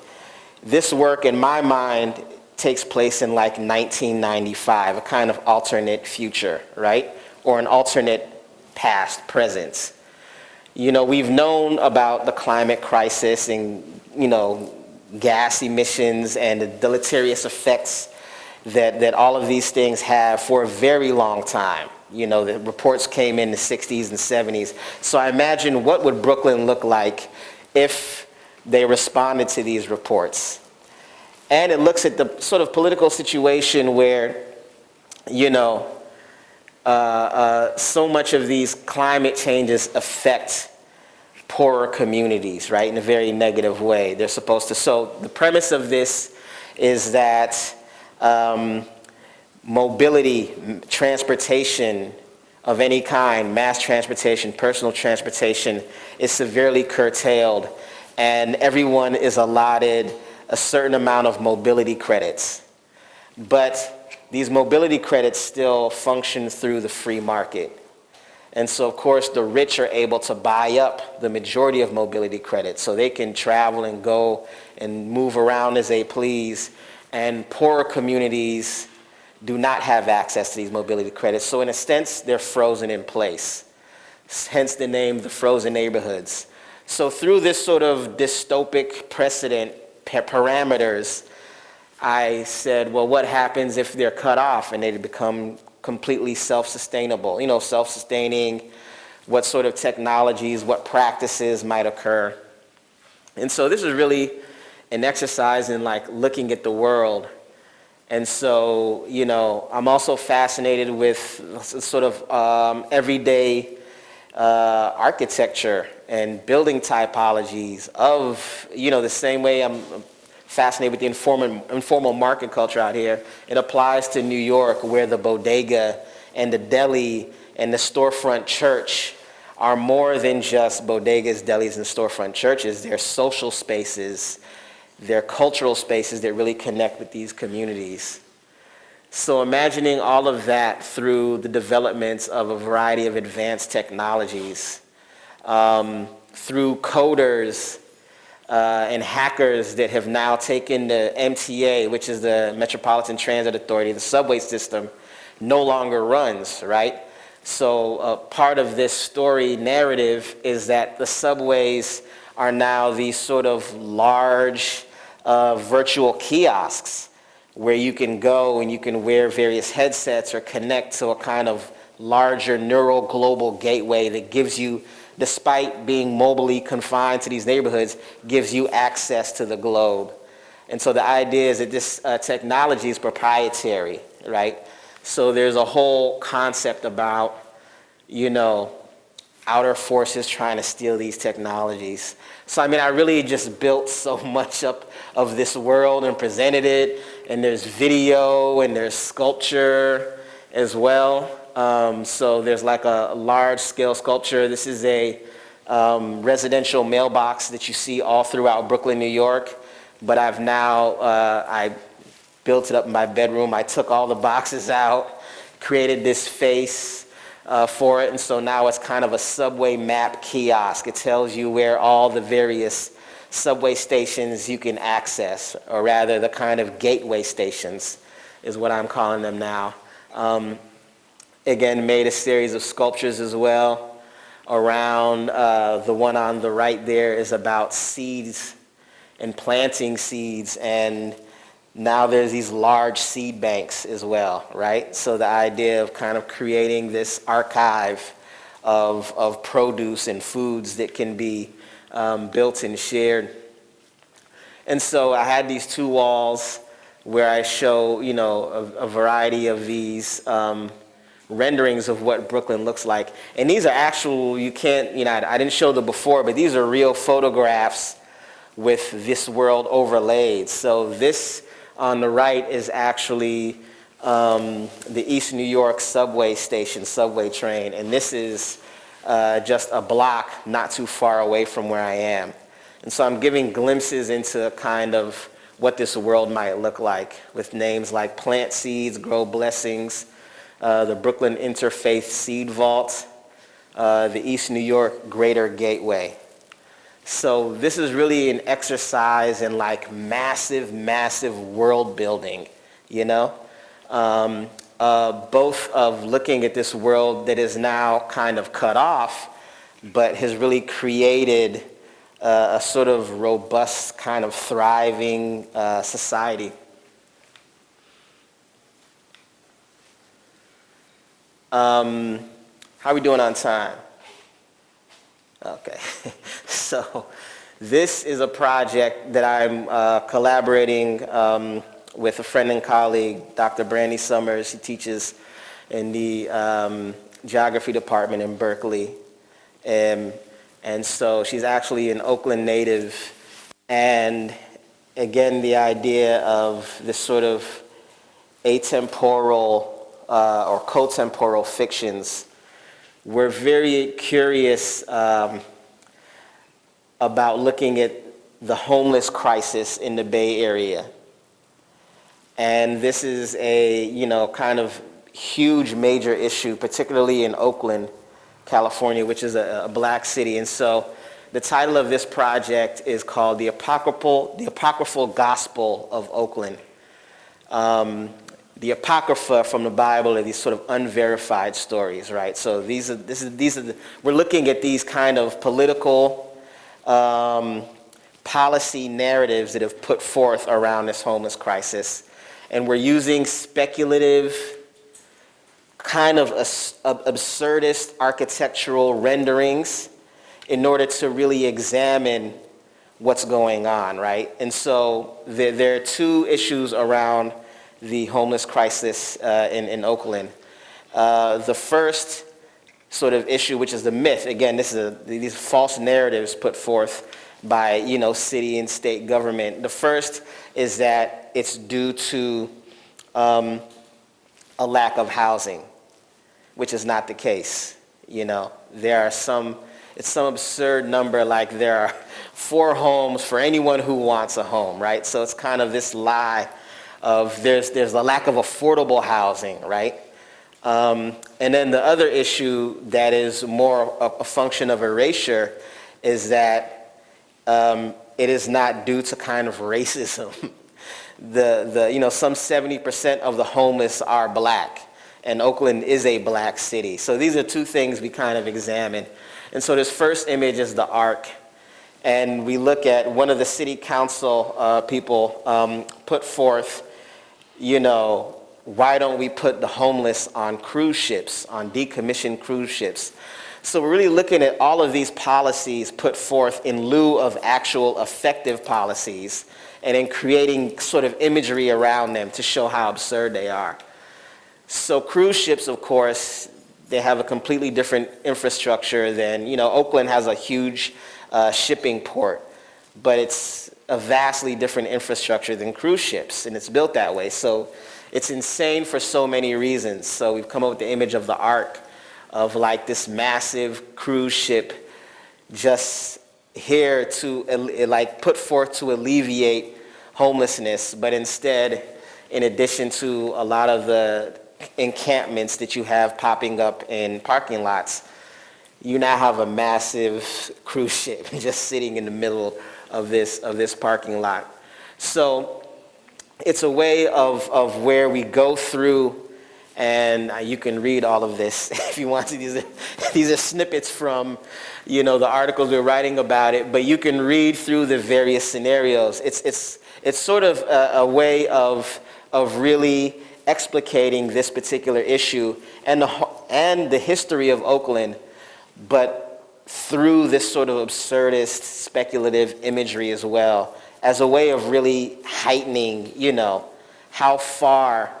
This work, in my mind, takes place in like 1995, a kind of alternate future, right? Or an alternate past, present. We've known about the climate crisis and, gas emissions and the deleterious effects that all of these things have for a very long time. The reports came in the 60s and 70s. So I imagine what would Brooklyn look like if they responded to these reports. And it looks at the sort of political situation where, so much of these climate changes affect poorer communities, right, in a very negative way. They're supposed to. So the premise of this is that mobility, transportation of any kind, mass transportation, personal transportation, is severely curtailed, and everyone is allotted a certain amount of mobility credits. But these mobility credits still function through the free market. And so, of course, the rich are able to buy up the majority of mobility credits so they can travel and go and move around as they please. And poorer communities do not have access to these mobility credits. So in a sense, they're frozen in place. Hence the name, the frozen neighborhoods. So through this sort of dystopic precedent parameters, I said, well, what happens if they're cut off and they become completely self-sustainable? Self-sustaining, what sort of technologies, what practices might occur. And so this is really an exercise in looking at the world. And so, I'm also fascinated with sort of everyday architecture and building typologies of, the same way I'm fascinated with the informal market culture out here. It applies to New York, where the bodega and the deli and the storefront church are more than just bodegas, delis, and storefront churches. They're social spaces. They're cultural spaces that really connect with these communities. So imagining all of that through the developments of a variety of advanced technologies, through coders and hackers that have now taken the MTA, which is the Metropolitan Transit Authority, the subway system, no longer runs, right? So part of this story narrative is that the subways are now these sort of large virtual kiosks where you can go and you can wear various headsets or connect to a kind of larger neural global gateway that gives you, despite being mobily confined to these neighborhoods, gives you access to the globe. And so the idea is that this technology is proprietary, right? So there's a whole concept about, outer forces trying to steal these technologies. So I really just built so much up of this world and presented it, and there's video and there's sculpture as well. So there's a large scale sculpture. This is a residential mailbox that you see all throughout Brooklyn, New York, but I've now, I built it up in my bedroom. I took all the boxes out, created this face for it, and so now it's kind of a subway map kiosk. It tells you where all the various subway stations you can access, or rather the kind of gateway stations is what I'm calling them now. Again, made a series of sculptures as well around, the one on the right there is about seeds and planting seeds, and now there's these large seed banks as well, right? So the idea of kind of creating this archive of produce and foods that can be built and shared. And so I had these two walls where I show, a variety of these renderings of what Brooklyn looks like. And these are actual, you can't, I didn't show the before, but these are real photographs with this world overlaid. So this on the right is actually the East New York subway station, subway train. And this is just a block not too far away from where I am. And so I'm giving glimpses into kind of what this world might look like with names like Plant Seeds, Grow Blessings, the Brooklyn Interfaith Seed Vault, the East New York Greater Gateway. So this is really an exercise in like massive, massive world building, both of looking at this world that is now kind of cut off, but has really created a sort of robust, kind of thriving society. How are we doing on time? Okay, so this is a project that I'm collaborating with a friend and colleague, Dr. Brandy Summers. She teaches in the geography department in Berkeley. And so she's actually an Oakland native. And again, the idea of this sort of atemporal or cotemporal fictions. We're very curious about looking at the homeless crisis in the Bay Area. And this is a, kind of huge major issue, particularly in Oakland, California, which is a black city. And so the title of this project is called The Apocryphal Gospel of Oakland. The Apocrypha from the Bible are these sort of unverified stories, right? So we're looking at these kind of political policy narratives that have put forth around this homeless crisis. And we're using speculative, kind of absurdist architectural renderings in order to really examine what's going on, right? And so there are two issues around the homeless crisis in Oakland. The first sort of issue, which is the myth, again, these false narratives put forth by city and state government. The first is that it's due to a lack of housing, which is not the case. There are it's some absurd number, like there are 4 homes for anyone who wants a home, right? So it's kind of this lie of there's a lack of affordable housing, right? And then the other issue that is more a function of erasure is that it is not due to kind of racism. Some 70% of the homeless are black, and Oakland is a black city. So these are two things we kind of examine. And so this first image is the Ark, and we look at one of the city council people put forth, why don't we put the homeless on cruise ships, on decommissioned cruise ships? So we're really looking at all of these policies put forth in lieu of actual effective policies, and in creating sort of imagery around them to show how absurd they are. So cruise ships, of course, they have a completely different infrastructure than, Oakland has a huge shipping port, but it's a vastly different infrastructure than cruise ships, and it's built that way. So it's insane for so many reasons. So we've come up with the image of the Ark, of like this massive cruise ship just here to put forth to alleviate homelessness, but instead, in addition to a lot of the encampments that you have popping up in parking lots, you now have a massive cruise ship just sitting in the middle of this parking lot. So it's a way of where we go through, and you can read all of this if you want to. These are snippets from the articles we're writing about it, but you can read through the various scenarios. It's sort of a way of really explicating this particular issue and the history of Oakland, but through this sort of absurdist, speculative imagery as well, as a way of really heightening, how far,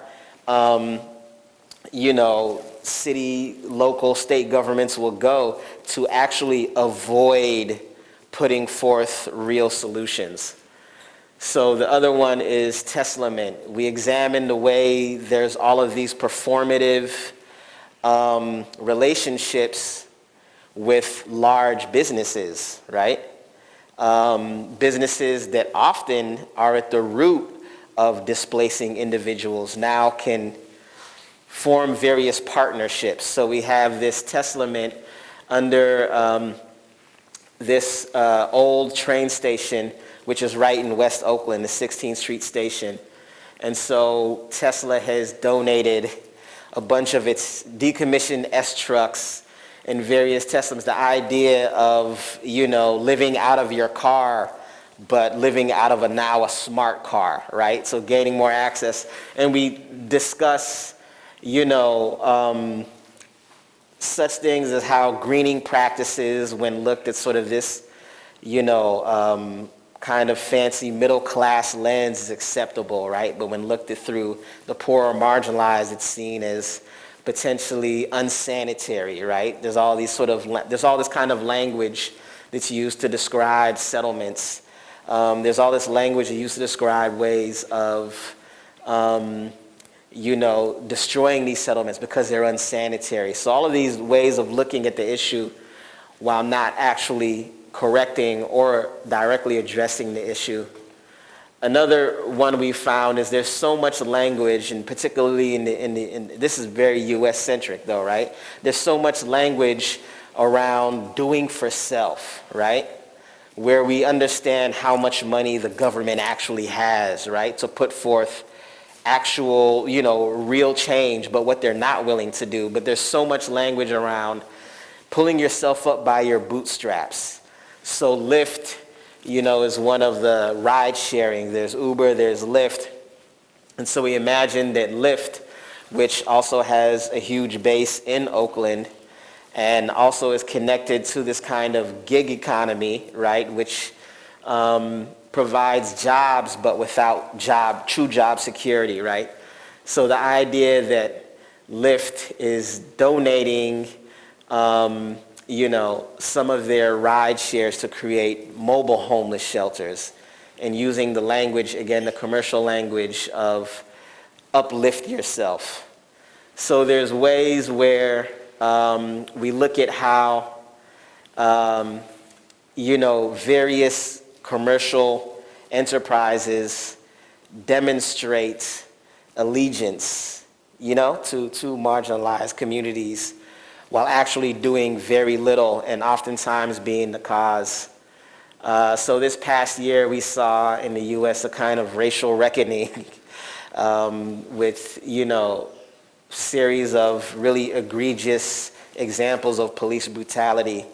city, local, state governments will go to actually avoid putting forth real solutions. So the other one is Teslament. We examine the way there's all of these performative relationships with large businesses, right? Businesses that often are at the root of displacing individuals now can form various partnerships. So we have this Teslament under this old train station, which is right in West Oakland, the 16th Street station. And so Tesla has donated a bunch of its decommissioned S trucks and various Teslams. The idea of, living out of your car, but living out of now a smart car, right? So gaining more access. And we discuss, such things as how greening practices, when looked at sort of this, kind of fancy middle class lens, is acceptable, right? But when looked at through the poor or marginalized, it's seen as potentially unsanitary, right? There's all this kind of language that's used to describe settlements. There's all this language used to describe ways of, destroying these settlements because they're unsanitary. So all of these ways of looking at the issue while not actually correcting or directly addressing the issue. Another one we found is there's so much language, and particularly in this is very U.S. centric though, right? There's so much language around doing for self, right? Where we understand how much money the government actually has, right? To put forth actual, real change, but what they're not willing to do. But there's so much language around pulling yourself up by your bootstraps. So Lyft, is one of the ride sharing. There's Uber, there's Lyft. And so we imagine that Lyft, which also has a huge base in Oakland and also is connected to this kind of gig economy, right, which provides jobs but without true job security, right? So the idea that Lyft is donating some of their ride shares to create mobile homeless shelters and using the language, again, the commercial language of uplift yourself. So there's ways where we look at how, various commercial enterprises demonstrate allegiance, to marginalized communities, while actually doing very little and oftentimes being the cause. So this past year we saw in the U.S. a kind of racial reckoning with, series of really egregious examples of police brutality.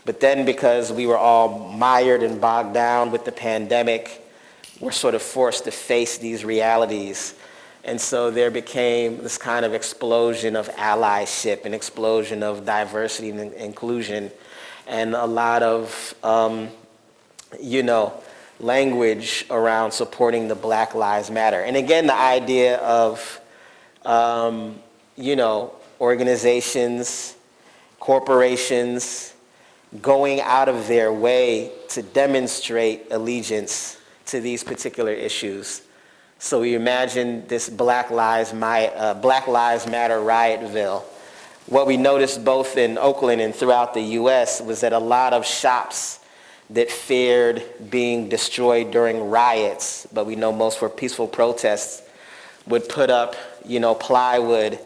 But then because we were all mired and bogged down with the pandemic, we're sort of forced to face these realities. And so there became this kind of explosion of allyship, an explosion of diversity and inclusion, and a lot of, language around supporting the Black Lives Matter. And again, the idea of, organizations, corporations going out of their way to demonstrate allegiance to these particular issues. So we imagine this Black Lives Matter Riotville. What we noticed both in Oakland and throughout the U.S. was that a lot of shops that feared being destroyed during riots, but we know most were peaceful protests, would put up, plywood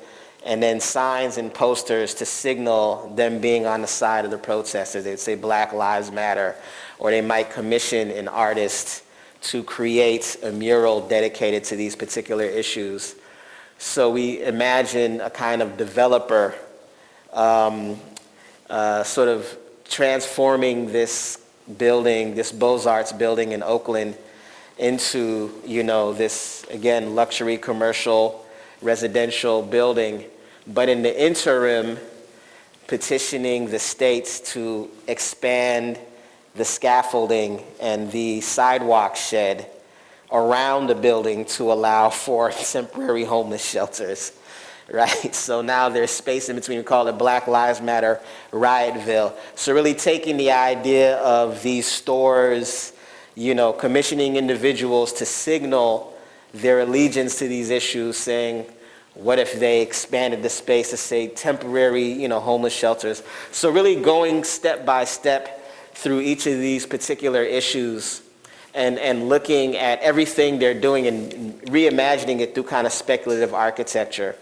and then signs and posters to signal them being on the side of the protesters. They'd say Black Lives Matter, or they might commission an artist to create a mural dedicated to these particular issues. So we imagine a kind of developer sort of transforming this building, this Beaux-Arts building in Oakland, into, this, again, luxury commercial residential building, but in the interim, petitioning the states to expand the scaffolding and the sidewalk shed around the building to allow for temporary homeless shelters, right? So now there's space in between. We call it Black Lives Matter Riotville. So really taking the idea of these stores, commissioning individuals to signal their allegiance to these issues, saying, what if they expanded the space to say temporary, homeless shelters? So really going step by step through each of these particular issues and looking at everything they're doing and reimagining it through kind of speculative architecture.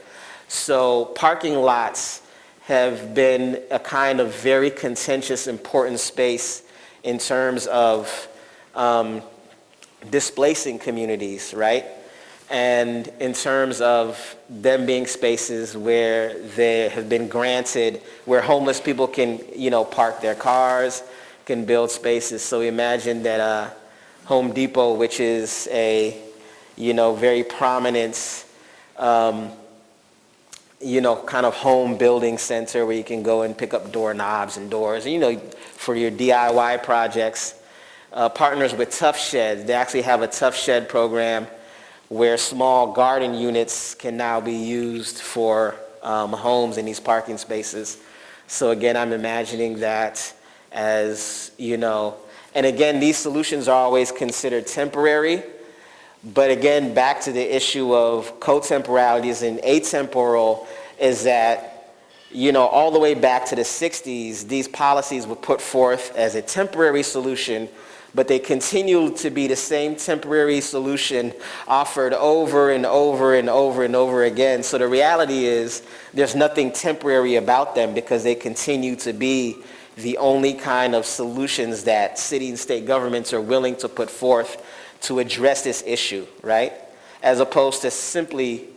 So parking lots have been a kind of very contentious, important space in terms of displacing communities, right? And in terms of them being spaces where they have been granted, where homeless people can, park their cars, can build spaces. So imagine that Home Depot, which is a, very prominent, kind of home building center where you can go and pick up doorknobs and doors, for your DIY projects, partners with Tough Shed. They actually have a Tough Shed program where small garden units can now be used for homes in these parking spaces. So again, I'm imagining that as, and again, these solutions are always considered temporary, but again, back to the issue of co-temporalities and atemporal is that, all the way back to the 60s, these policies were put forth as a temporary solution, but they continue to be the same temporary solution offered over and over and over and over again. So the reality is there's nothing temporary about them because they continue to be the only kind of solutions that city and state governments are willing to put forth to address this issue, right? As opposed to simply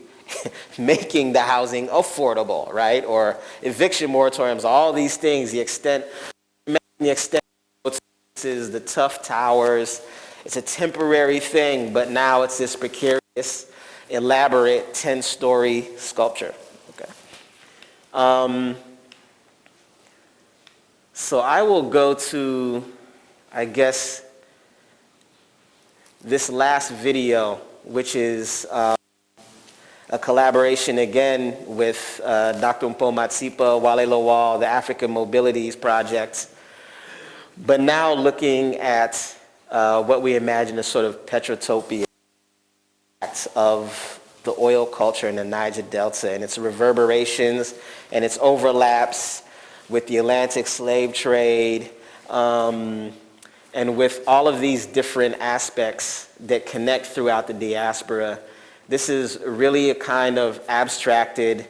making the housing affordable, right? Or eviction moratoriums, all these things, the extent is the tough towers. It's a temporary thing, but now it's this precarious, elaborate 10-story sculpture. Okay. So I will go to, I guess, this last video, which is a collaboration again with Dr. Mpo Matsipa, Wale Lawal, the African Mobilities Project, but now looking at what we imagine as sort of petrotopia of the oil culture in the Niger Delta and its reverberations and its overlaps with the Atlantic slave trade, and with all of these different aspects that connect throughout the diaspora. This is really a kind of abstracted,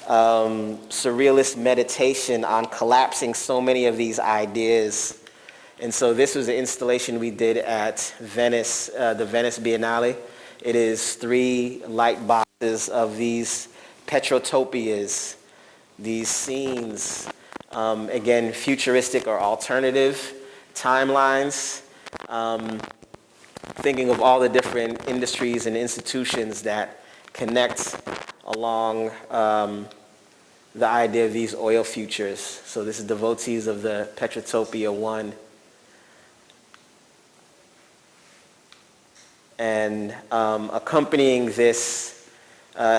surrealist meditation on collapsing so many of these ideas. And so this was an installation we did at Venice, the Venice Biennale. It is 3 light boxes of these petrotopias, these scenes, again, futuristic or alternative timelines, thinking of all the different industries and institutions that connect along the idea of these oil futures. So this is devotees of the Petrotopia 1. And accompanying this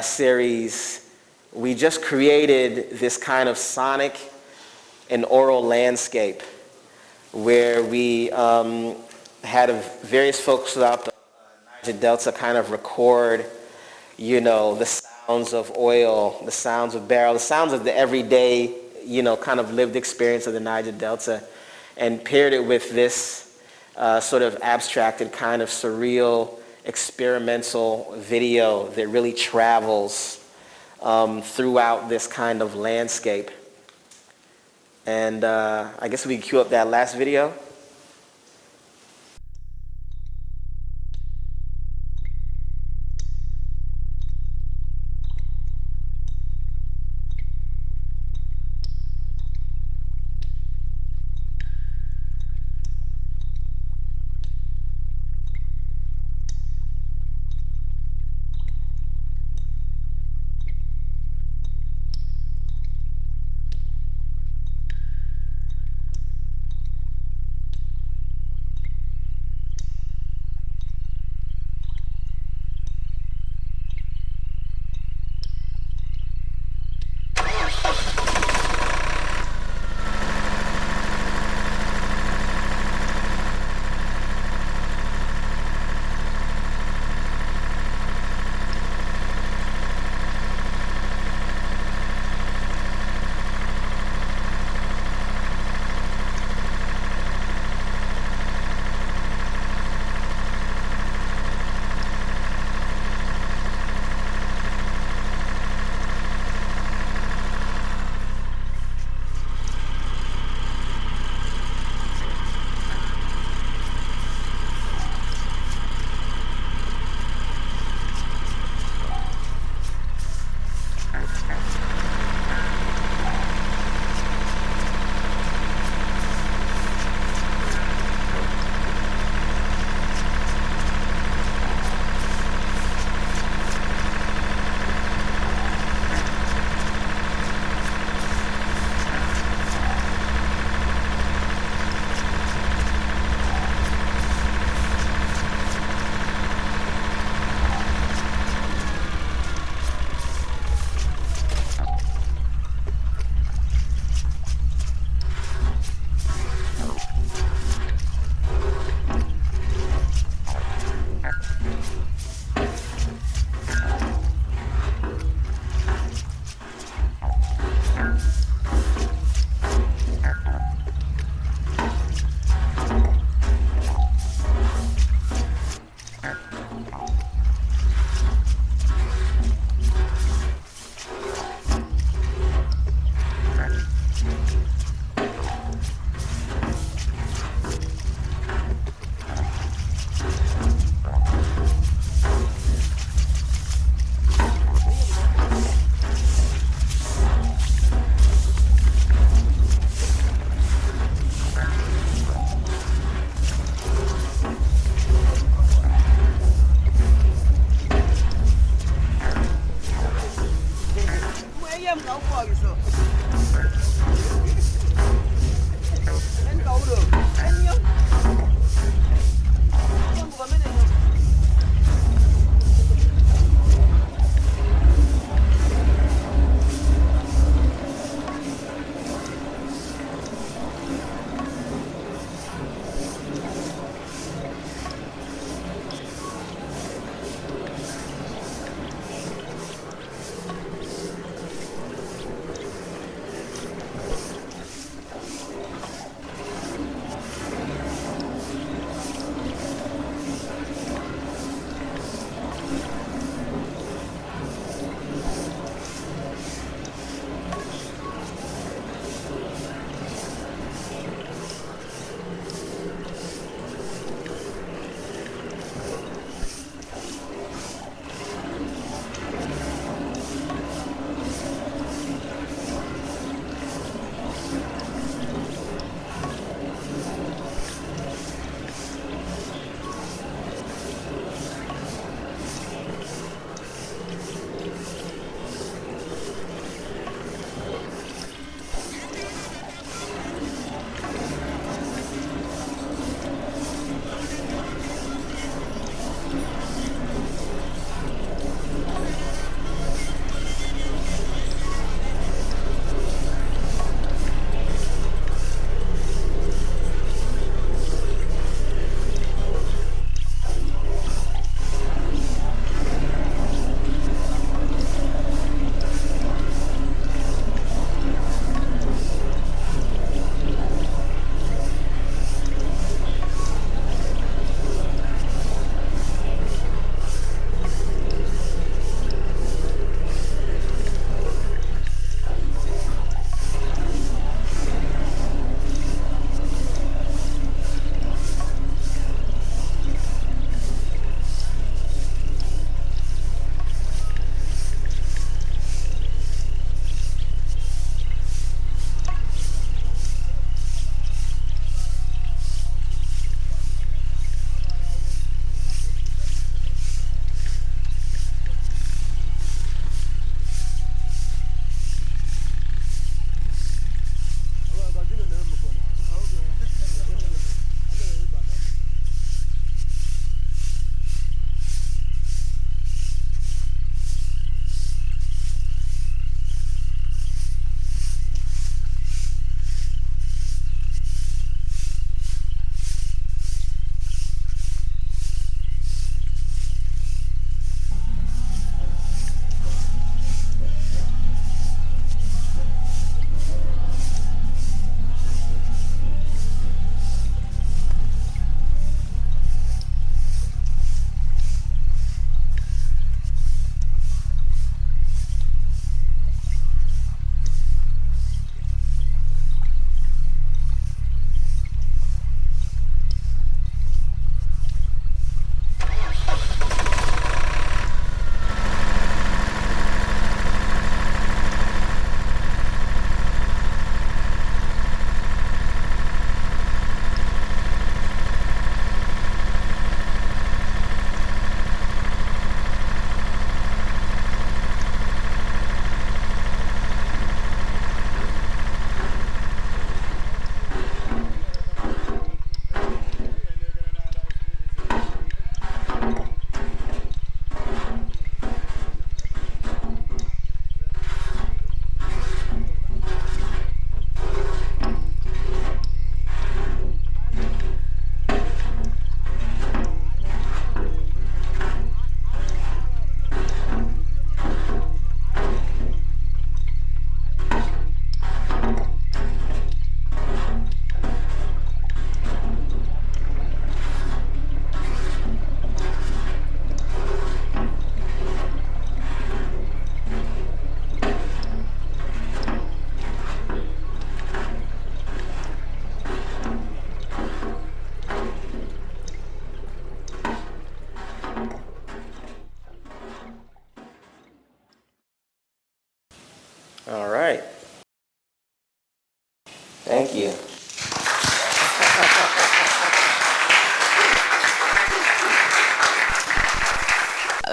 series, we just created this kind of sonic and oral landscape where we had various folks throughout the Niger Delta kind of record, the sounds of oil, the sounds of barrel, the sounds of the everyday, kind of lived experience of the Niger Delta, and paired it with this sort of abstracted kind of surreal experimental video that really travels throughout this kind of landscape. And I guess we can cue up that last video.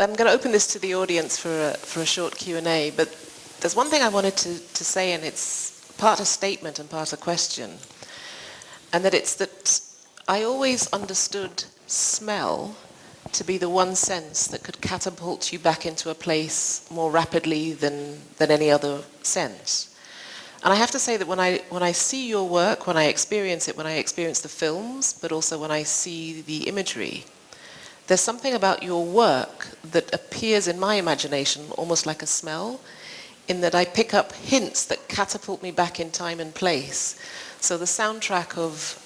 I'm going to open this to the audience for a short Q&A, but there's one thing I wanted to say, and it's part a statement and part a question, and that it's that I always understood smell to be the one sense that could catapult you back into a place more rapidly than any other sense. And I have to say that when I see your work, when I experience it, when I experience the films, but also when I see the imagery, there's something about your work that appears in my imagination almost like a smell, in that I pick up hints that catapult me back in time and place. So the soundtrack of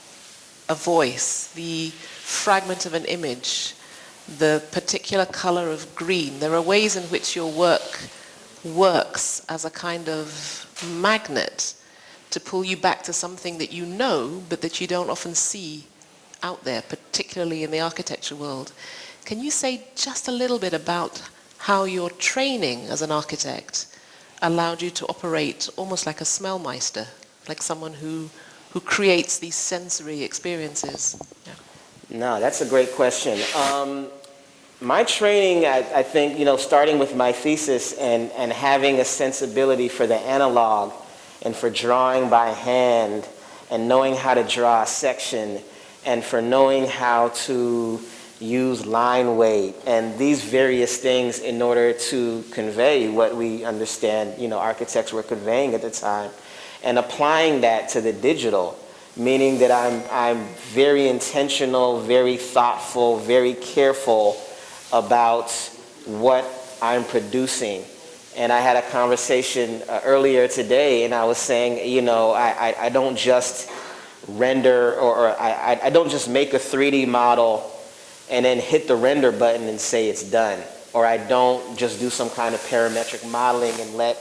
a voice, the fragment of an image, the particular color of green, there are ways in which your work works as a kind of magnet to pull you back to something that you know, but that you don't often see out there, particularly in the architecture world. Can you say just a little bit about how your training as an architect allowed you to operate almost like a smellmeister, like someone who creates these sensory experiences? Yeah. No, that's a great question. My training, I think, starting with my thesis and having a sensibility for the analog and for drawing by hand and knowing how to draw a section and for knowing how to use line weight and these various things in order to convey what we understand, architects were conveying at the time, and applying that to the digital, meaning that I'm very intentional, very thoughtful, very careful about what I'm producing. And I had a conversation earlier today, and I was saying, I don't just render or I don't just make a 3D model and then hit the render button and say it's done. Or I don't just do some kind of parametric modeling and let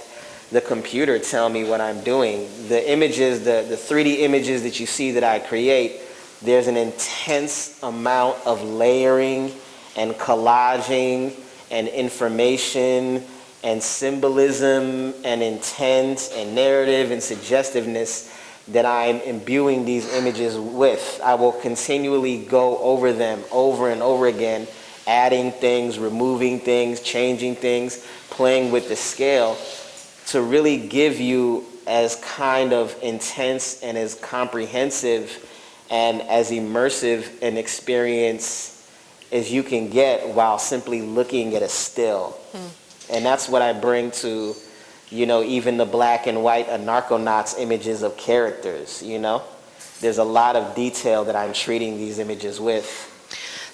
the computer tell me what I'm doing. The images, the 3D images that you see that I create, there's an intense amount of layering and collaging and information and symbolism and intent and narrative and suggestiveness that I'm imbuing these images with. I will continually go over them over and over again, adding things, removing things, changing things, playing with the scale to really give you as kind of intense and as comprehensive and as immersive an experience as you can get while simply looking at a still. And that's what I bring to, even the black and white Anarchonauts images of characters, There's a lot of detail that I'm treating these images with.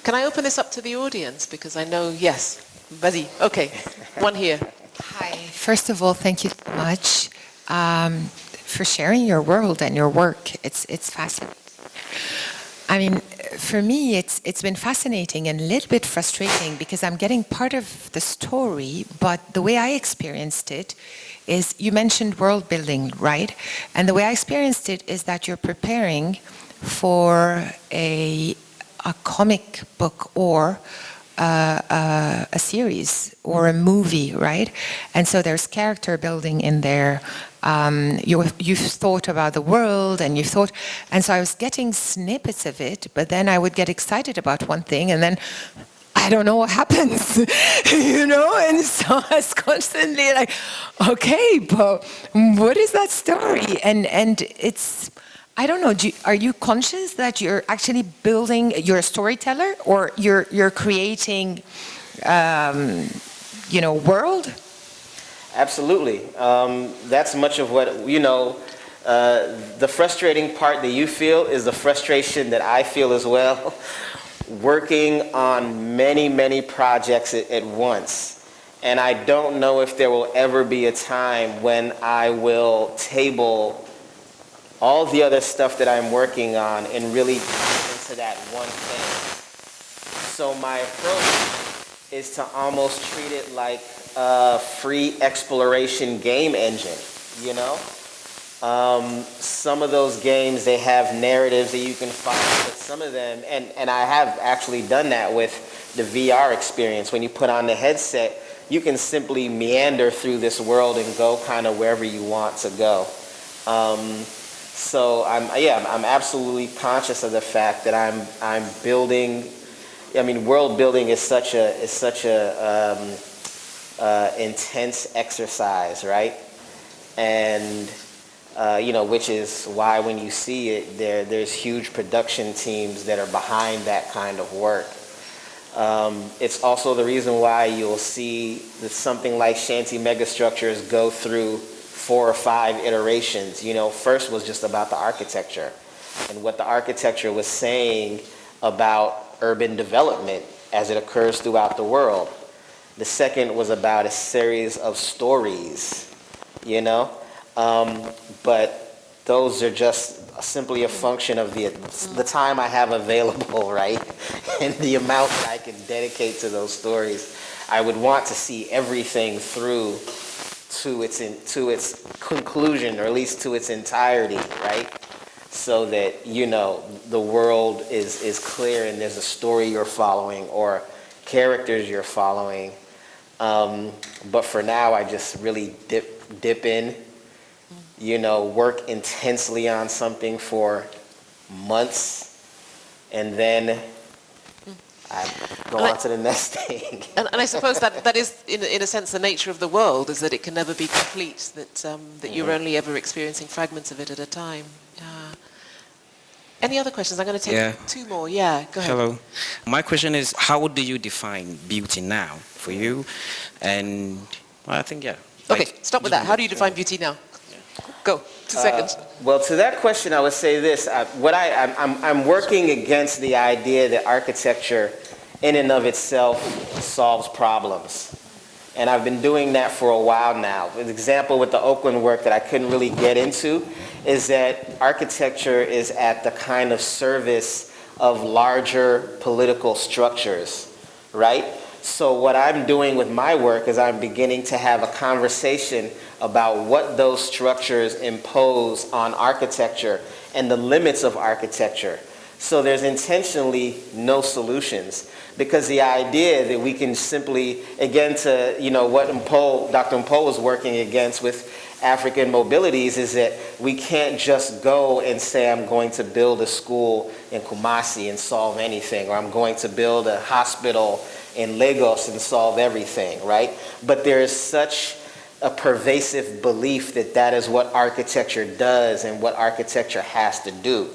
Can I open this up to the audience? Because I know, yes, Bazi. Okay, one here. Hi. First of all, thank you so much for sharing your world and your work. It's fascinating. I mean, for me, it's been fascinating and a little bit frustrating because I'm getting part of the story, but the way I experienced it is, you mentioned world building, right? And the way I experienced it is that you're preparing for a comic book or a series or a movie, right? And so there's character building in there. You've thought about the world and and so I was getting snippets of it, but then I would get excited about one thing and then I don't know what happens, and so I was constantly like, okay, but what is that story? And it's, I don't know, are you conscious that you're actually building, you're a storyteller, or you're creating, world? Absolutely. That's much of what, the frustrating part that you feel is the frustration that I feel as well, working on many, many projects at once. And I don't know if there will ever be a time when I will table all the other stuff that I'm working on and really get into that one thing. So my approach is to almost treat it like a free exploration game engine, Some of those games, they have narratives that you can follow, but some of them, and I have actually done that with the VR experience. When you put on the headset, you can simply meander through this world and go kind of wherever you want to go. So I'm absolutely conscious of the fact that I'm building I mean, world building is such a intense exercise, right? And which is why when you see it, there's huge production teams that are behind that kind of work. It's also the reason why you'll see that something like Shanti Megastructures go through 4 or 5 iterations. First was just about the architecture and what the architecture was saying about urban development as it occurs throughout the world. The second was about a series of stories, but those are just simply a function of the time I have available, right? And the amount that I can dedicate to those stories. I would want to see everything through to its conclusion, or at least to its entirety, right? So that, the world is clear and there's a story you're following or characters you're following. But for now, I just really dip in, work intensely on something for months, and then I go on to the next thing. And I suppose that is, in a sense, the nature of the world, is that it can never be complete, that you're only ever experiencing fragments of it at a time. Any other questions? I'm going to take 2 more. Yeah, go ahead. Hello. My question is, how do you define beauty now for you? And I think, Okay, stop with that. How do you define beauty now? Go, 2 seconds. Well, to that question, I would say this. I'm working against the idea that architecture in and of itself solves problems. And I've been doing that for a while now. An example with the Oakland work that I couldn't really get into is that architecture is at the kind of service of larger political structures, right? So what I'm doing with my work is I'm beginning to have a conversation about what those structures impose on architecture and the limits of architecture. So there's intentionally no solutions, because the idea that we can simply, again, to what Dr. Mpo was working against with African mobilities, is that we can't just go and say I'm going to build a school in Kumasi and solve anything, or I'm going to build a hospital in Lagos and solve everything, right? But there is such a pervasive belief that that is what architecture does and what architecture has to do.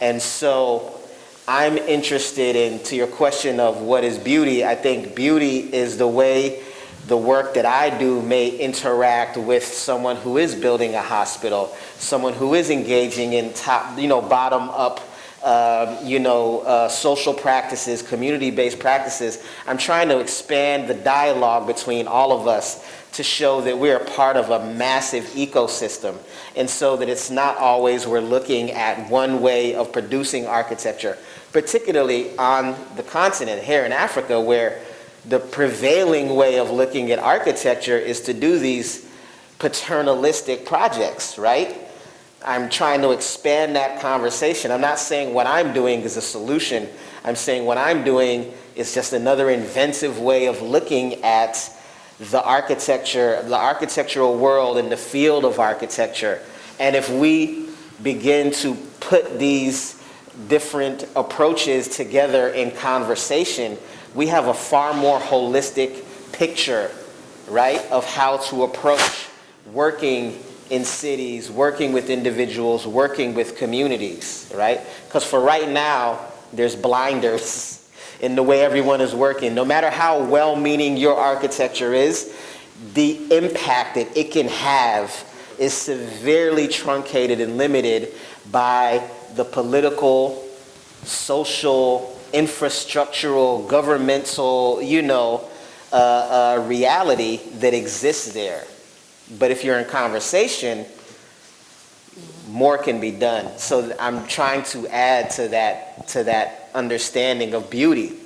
And so I'm interested in, to your question of what is beauty, I think beauty is the way the work that I do may interact with someone who is building a hospital, someone who is engaging in bottom-up social practices, community-based practices. I'm trying to expand the dialogue between all of us to show that we're a part of a massive ecosystem, and so that it's not always we're looking at one way of producing architecture, particularly on the continent here in Africa, where the prevailing way of looking at architecture is to do these paternalistic projects, right? I'm trying to expand that conversation. I'm not saying what I'm doing is a solution. I'm saying what I'm doing is just another inventive way of looking at the architectural world and the field of architecture. And if we begin to put these different approaches together in conversation, we have a far more holistic picture, right, of how to approach working in cities, working with individuals, working with communities, right? Because for right now, there's blinders in the way everyone is working. No matter how well-meaning your architecture is, the impact that it can have is severely truncated and limited by the political, social, infrastructural, governmental, reality that exists there. But if you're in conversation, more can be done. So I'm trying to add to that understanding of beauty,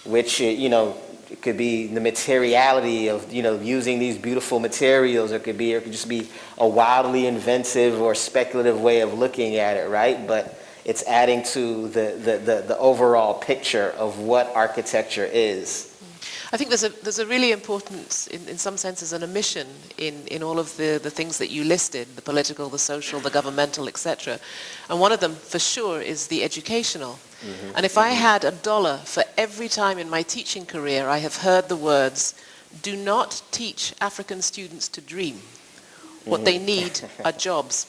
which it could be the materiality of using these beautiful materials. It could just be a wildly inventive or speculative way of looking at it, right? But it's adding to the overall picture of what architecture is. I think there's a really important, in some senses, an omission in all of the things that you listed, the political, the social, the governmental, etc. And one of them, for sure, is the educational. Mm-hmm. And if I had $1 for every time in my teaching career I have heard the words, do not teach African students to dream. What they need are jobs.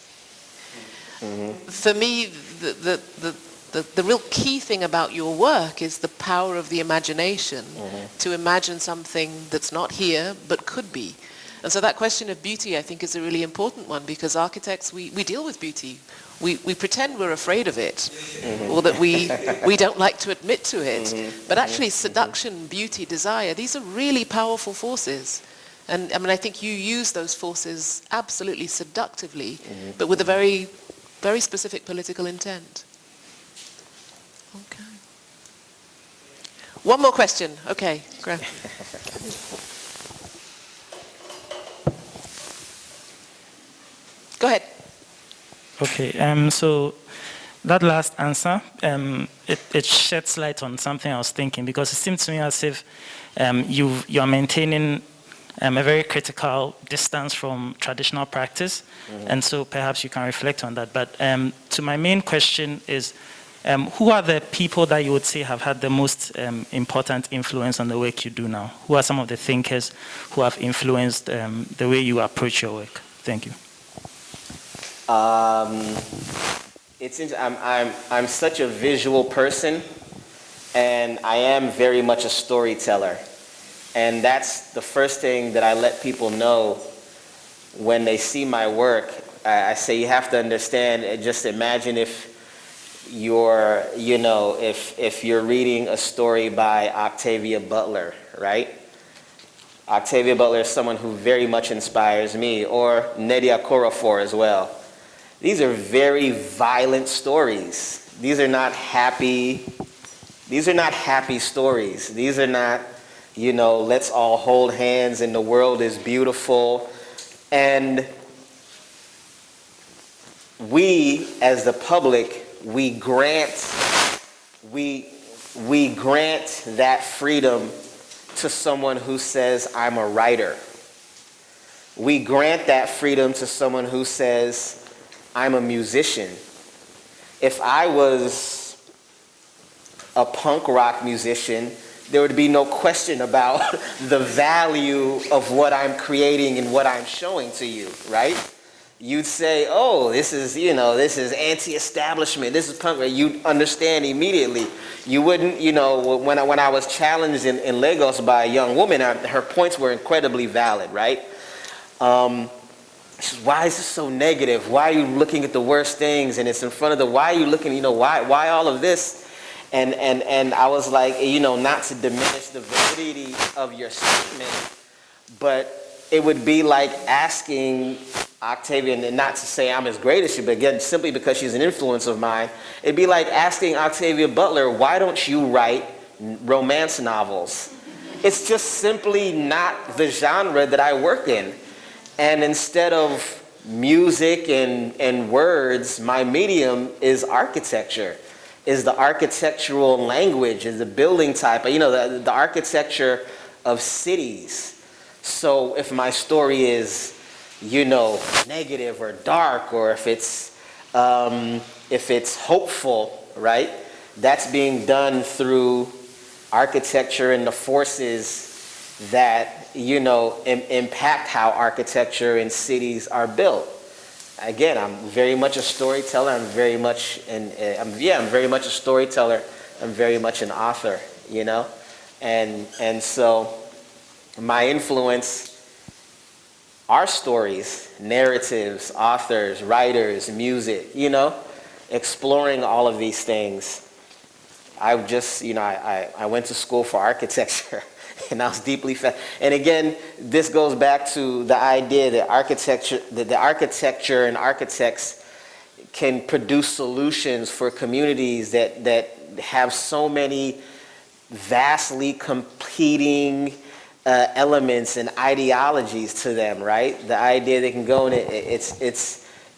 Mm-hmm. For me, the real key thing about your work is the power of the imagination to imagine something that's not here but could be. And so that question of beauty, I think, is a really important one, because architects, we deal with beauty. We pretend we're afraid of it, or that we don't like to admit to it. But actually, seduction, beauty, desire, these are really powerful forces. And I mean, I think you use those forces absolutely seductively, but with a very, very specific political intent. Okay. One more question. Okay, Graham. Go ahead. Okay, so that last answer, it sheds light on something I was thinking, because it seems to me as if you're maintaining a very critical distance from traditional practice, and so perhaps you can reflect on that. But to my main question is, who are the people that you would say have had the most important influence on the work you do now? Who are some of the thinkers who have influenced the way you approach your work? Thank you. I'm such a visual person, and I am very much a storyteller. And that's the first thing that I let people know when they see my work. I say you have to understand, just imagine if you're, if you're reading a story by Octavia Butler, right? Octavia Butler is someone who very much inspires me, or Nnedi Okorafor as well. These are very violent stories. These are not happy stories. These are not, let's all hold hands and the world is beautiful. And we, as the public, we grant that freedom to someone who says, I'm a writer. We grant that freedom to someone who says, I'm a musician. If I was a punk rock musician, there would be no question about the value of what I'm creating and what I'm showing to you, right? You'd say, oh, this is anti-establishment, this is punk rock. You'd understand immediately. You wouldn't, when I was challenged in Lagos by a young woman, her points were incredibly valid, right? She says, why is this so negative? Why are you looking at the worst things? And it's in front of why are you looking, why all of this? And I was like, not to diminish the validity of your statement, but it would be like asking Octavia, and not to say I'm as great as she, but again, simply because she's an influence of mine, it'd be like asking Octavia Butler, why don't you write romance novels? It's just simply not the genre that I work in. And instead of music and words, my medium is architecture, is the architectural language, is the building type, the architecture of cities. So if my story is, negative or dark, or if it's hopeful, right? That's being done through architecture and the forces that impact how architecture and cities are built. Again, I'm very much a storyteller. I'm very much a storyteller. I'm very much an author, and so my influence are stories, narratives, authors, writers, music, exploring all of these things. I just, I went to school for architecture. And I was deeply and again, this goes back to the idea that the architecture and architects can produce solutions for communities that have so many vastly competing elements and ideologies to them, right? The idea they can go in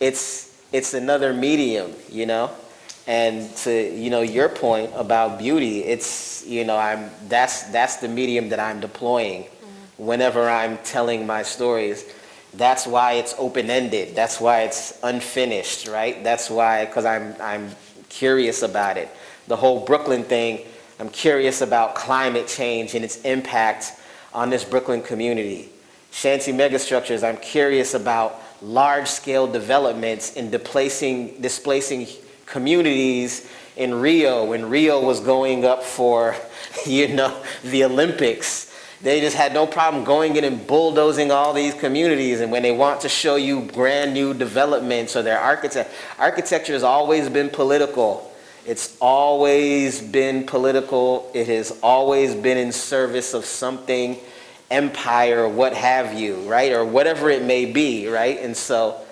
it's another medium, And to, your point about beauty, it's, that's the medium that I'm deploying whenever I'm telling my stories. That's why it's open-ended. That's why it's unfinished, right? That's why, because I'm curious about it. The whole Brooklyn thing, I'm curious about climate change and its impact on this Brooklyn community. Shanti Megastructures, I'm curious about large-scale developments in displacing communities in Rio, when Rio was going up for, the Olympics. They just had no problem going in and bulldozing all these communities. And when they want to show you brand new developments or their architecture has always been political. It's always been political. It has always been in service of something, empire, or what have you, right? Or whatever it may be, right? And so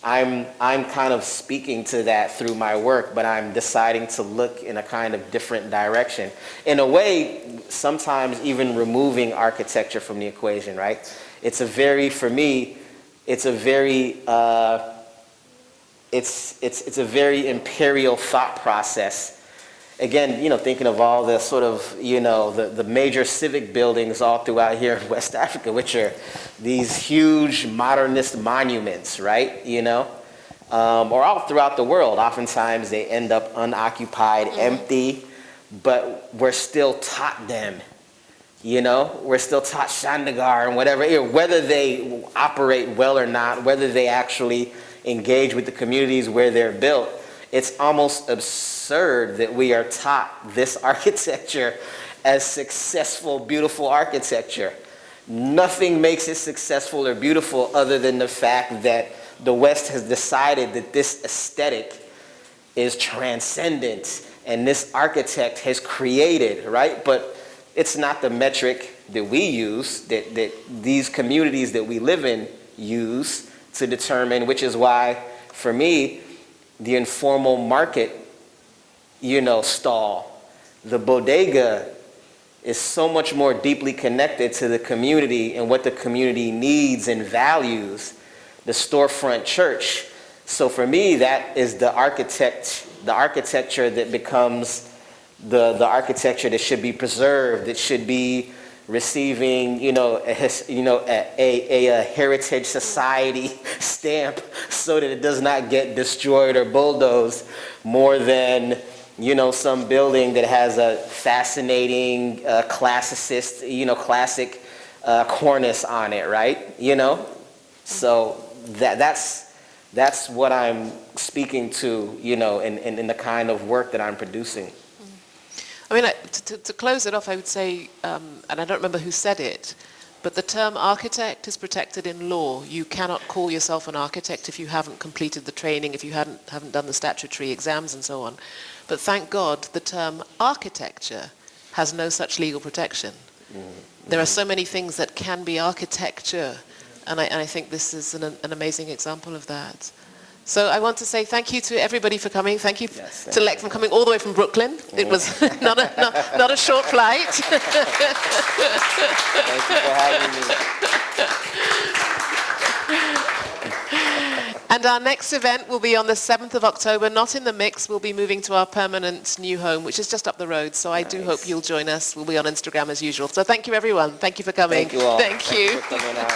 I'm kind of speaking to that through my work, but I'm deciding to look in a kind of different direction. In a way, sometimes even removing architecture from the equation, right? It's a very imperial thought process. Again, thinking of all the sort of, the major civic buildings all throughout here in West Africa, which are these huge modernist monuments, right? Or all throughout the world. Oftentimes they end up unoccupied, empty, but we're still taught them. We're still taught Chandigarh and whatever, whether they operate well or not, whether they actually engage with the communities where they're built. It's almost absurd that we are taught this architecture as successful, beautiful architecture. Nothing makes it successful or beautiful other than the fact that the West has decided that this aesthetic is transcendent and this architect has created, right? But it's not the metric that we use, that these communities that we live in use to determine, which is why, for me, the informal market, stall, the bodega is so much more deeply connected to the community and what the community needs and values, the storefront church. So for me, that is the architecture that becomes the architecture that should be preserved, that should be receiving, a heritage society stamp so that it does not get destroyed or bulldozed, more than, some building that has a fascinating classicist, classic cornice on it, right? So that's what I'm speaking to, in the kind of work that I'm producing. I mean, to close it off, I would say, and I don't remember who said it, but the term architect is protected in law. You cannot call yourself an architect if you haven't completed the training, if you haven't done the statutory exams and so on. But thank God the term architecture has no such legal protection. There are so many things that can be architecture, and I think this is an amazing example of that. So I want to say thank you to everybody for coming. Thank you to Lek for coming all the way from Brooklyn. It was not a short flight. Thank you for having me. And our next event will be on the 7th of October, not in the mix. We'll be moving to our permanent new home, which is just up the road. So I do hope you'll join us. We'll be on Instagram as usual. So thank you, everyone. Thank you for coming. Thank you all. Thank you. Thanks for coming out.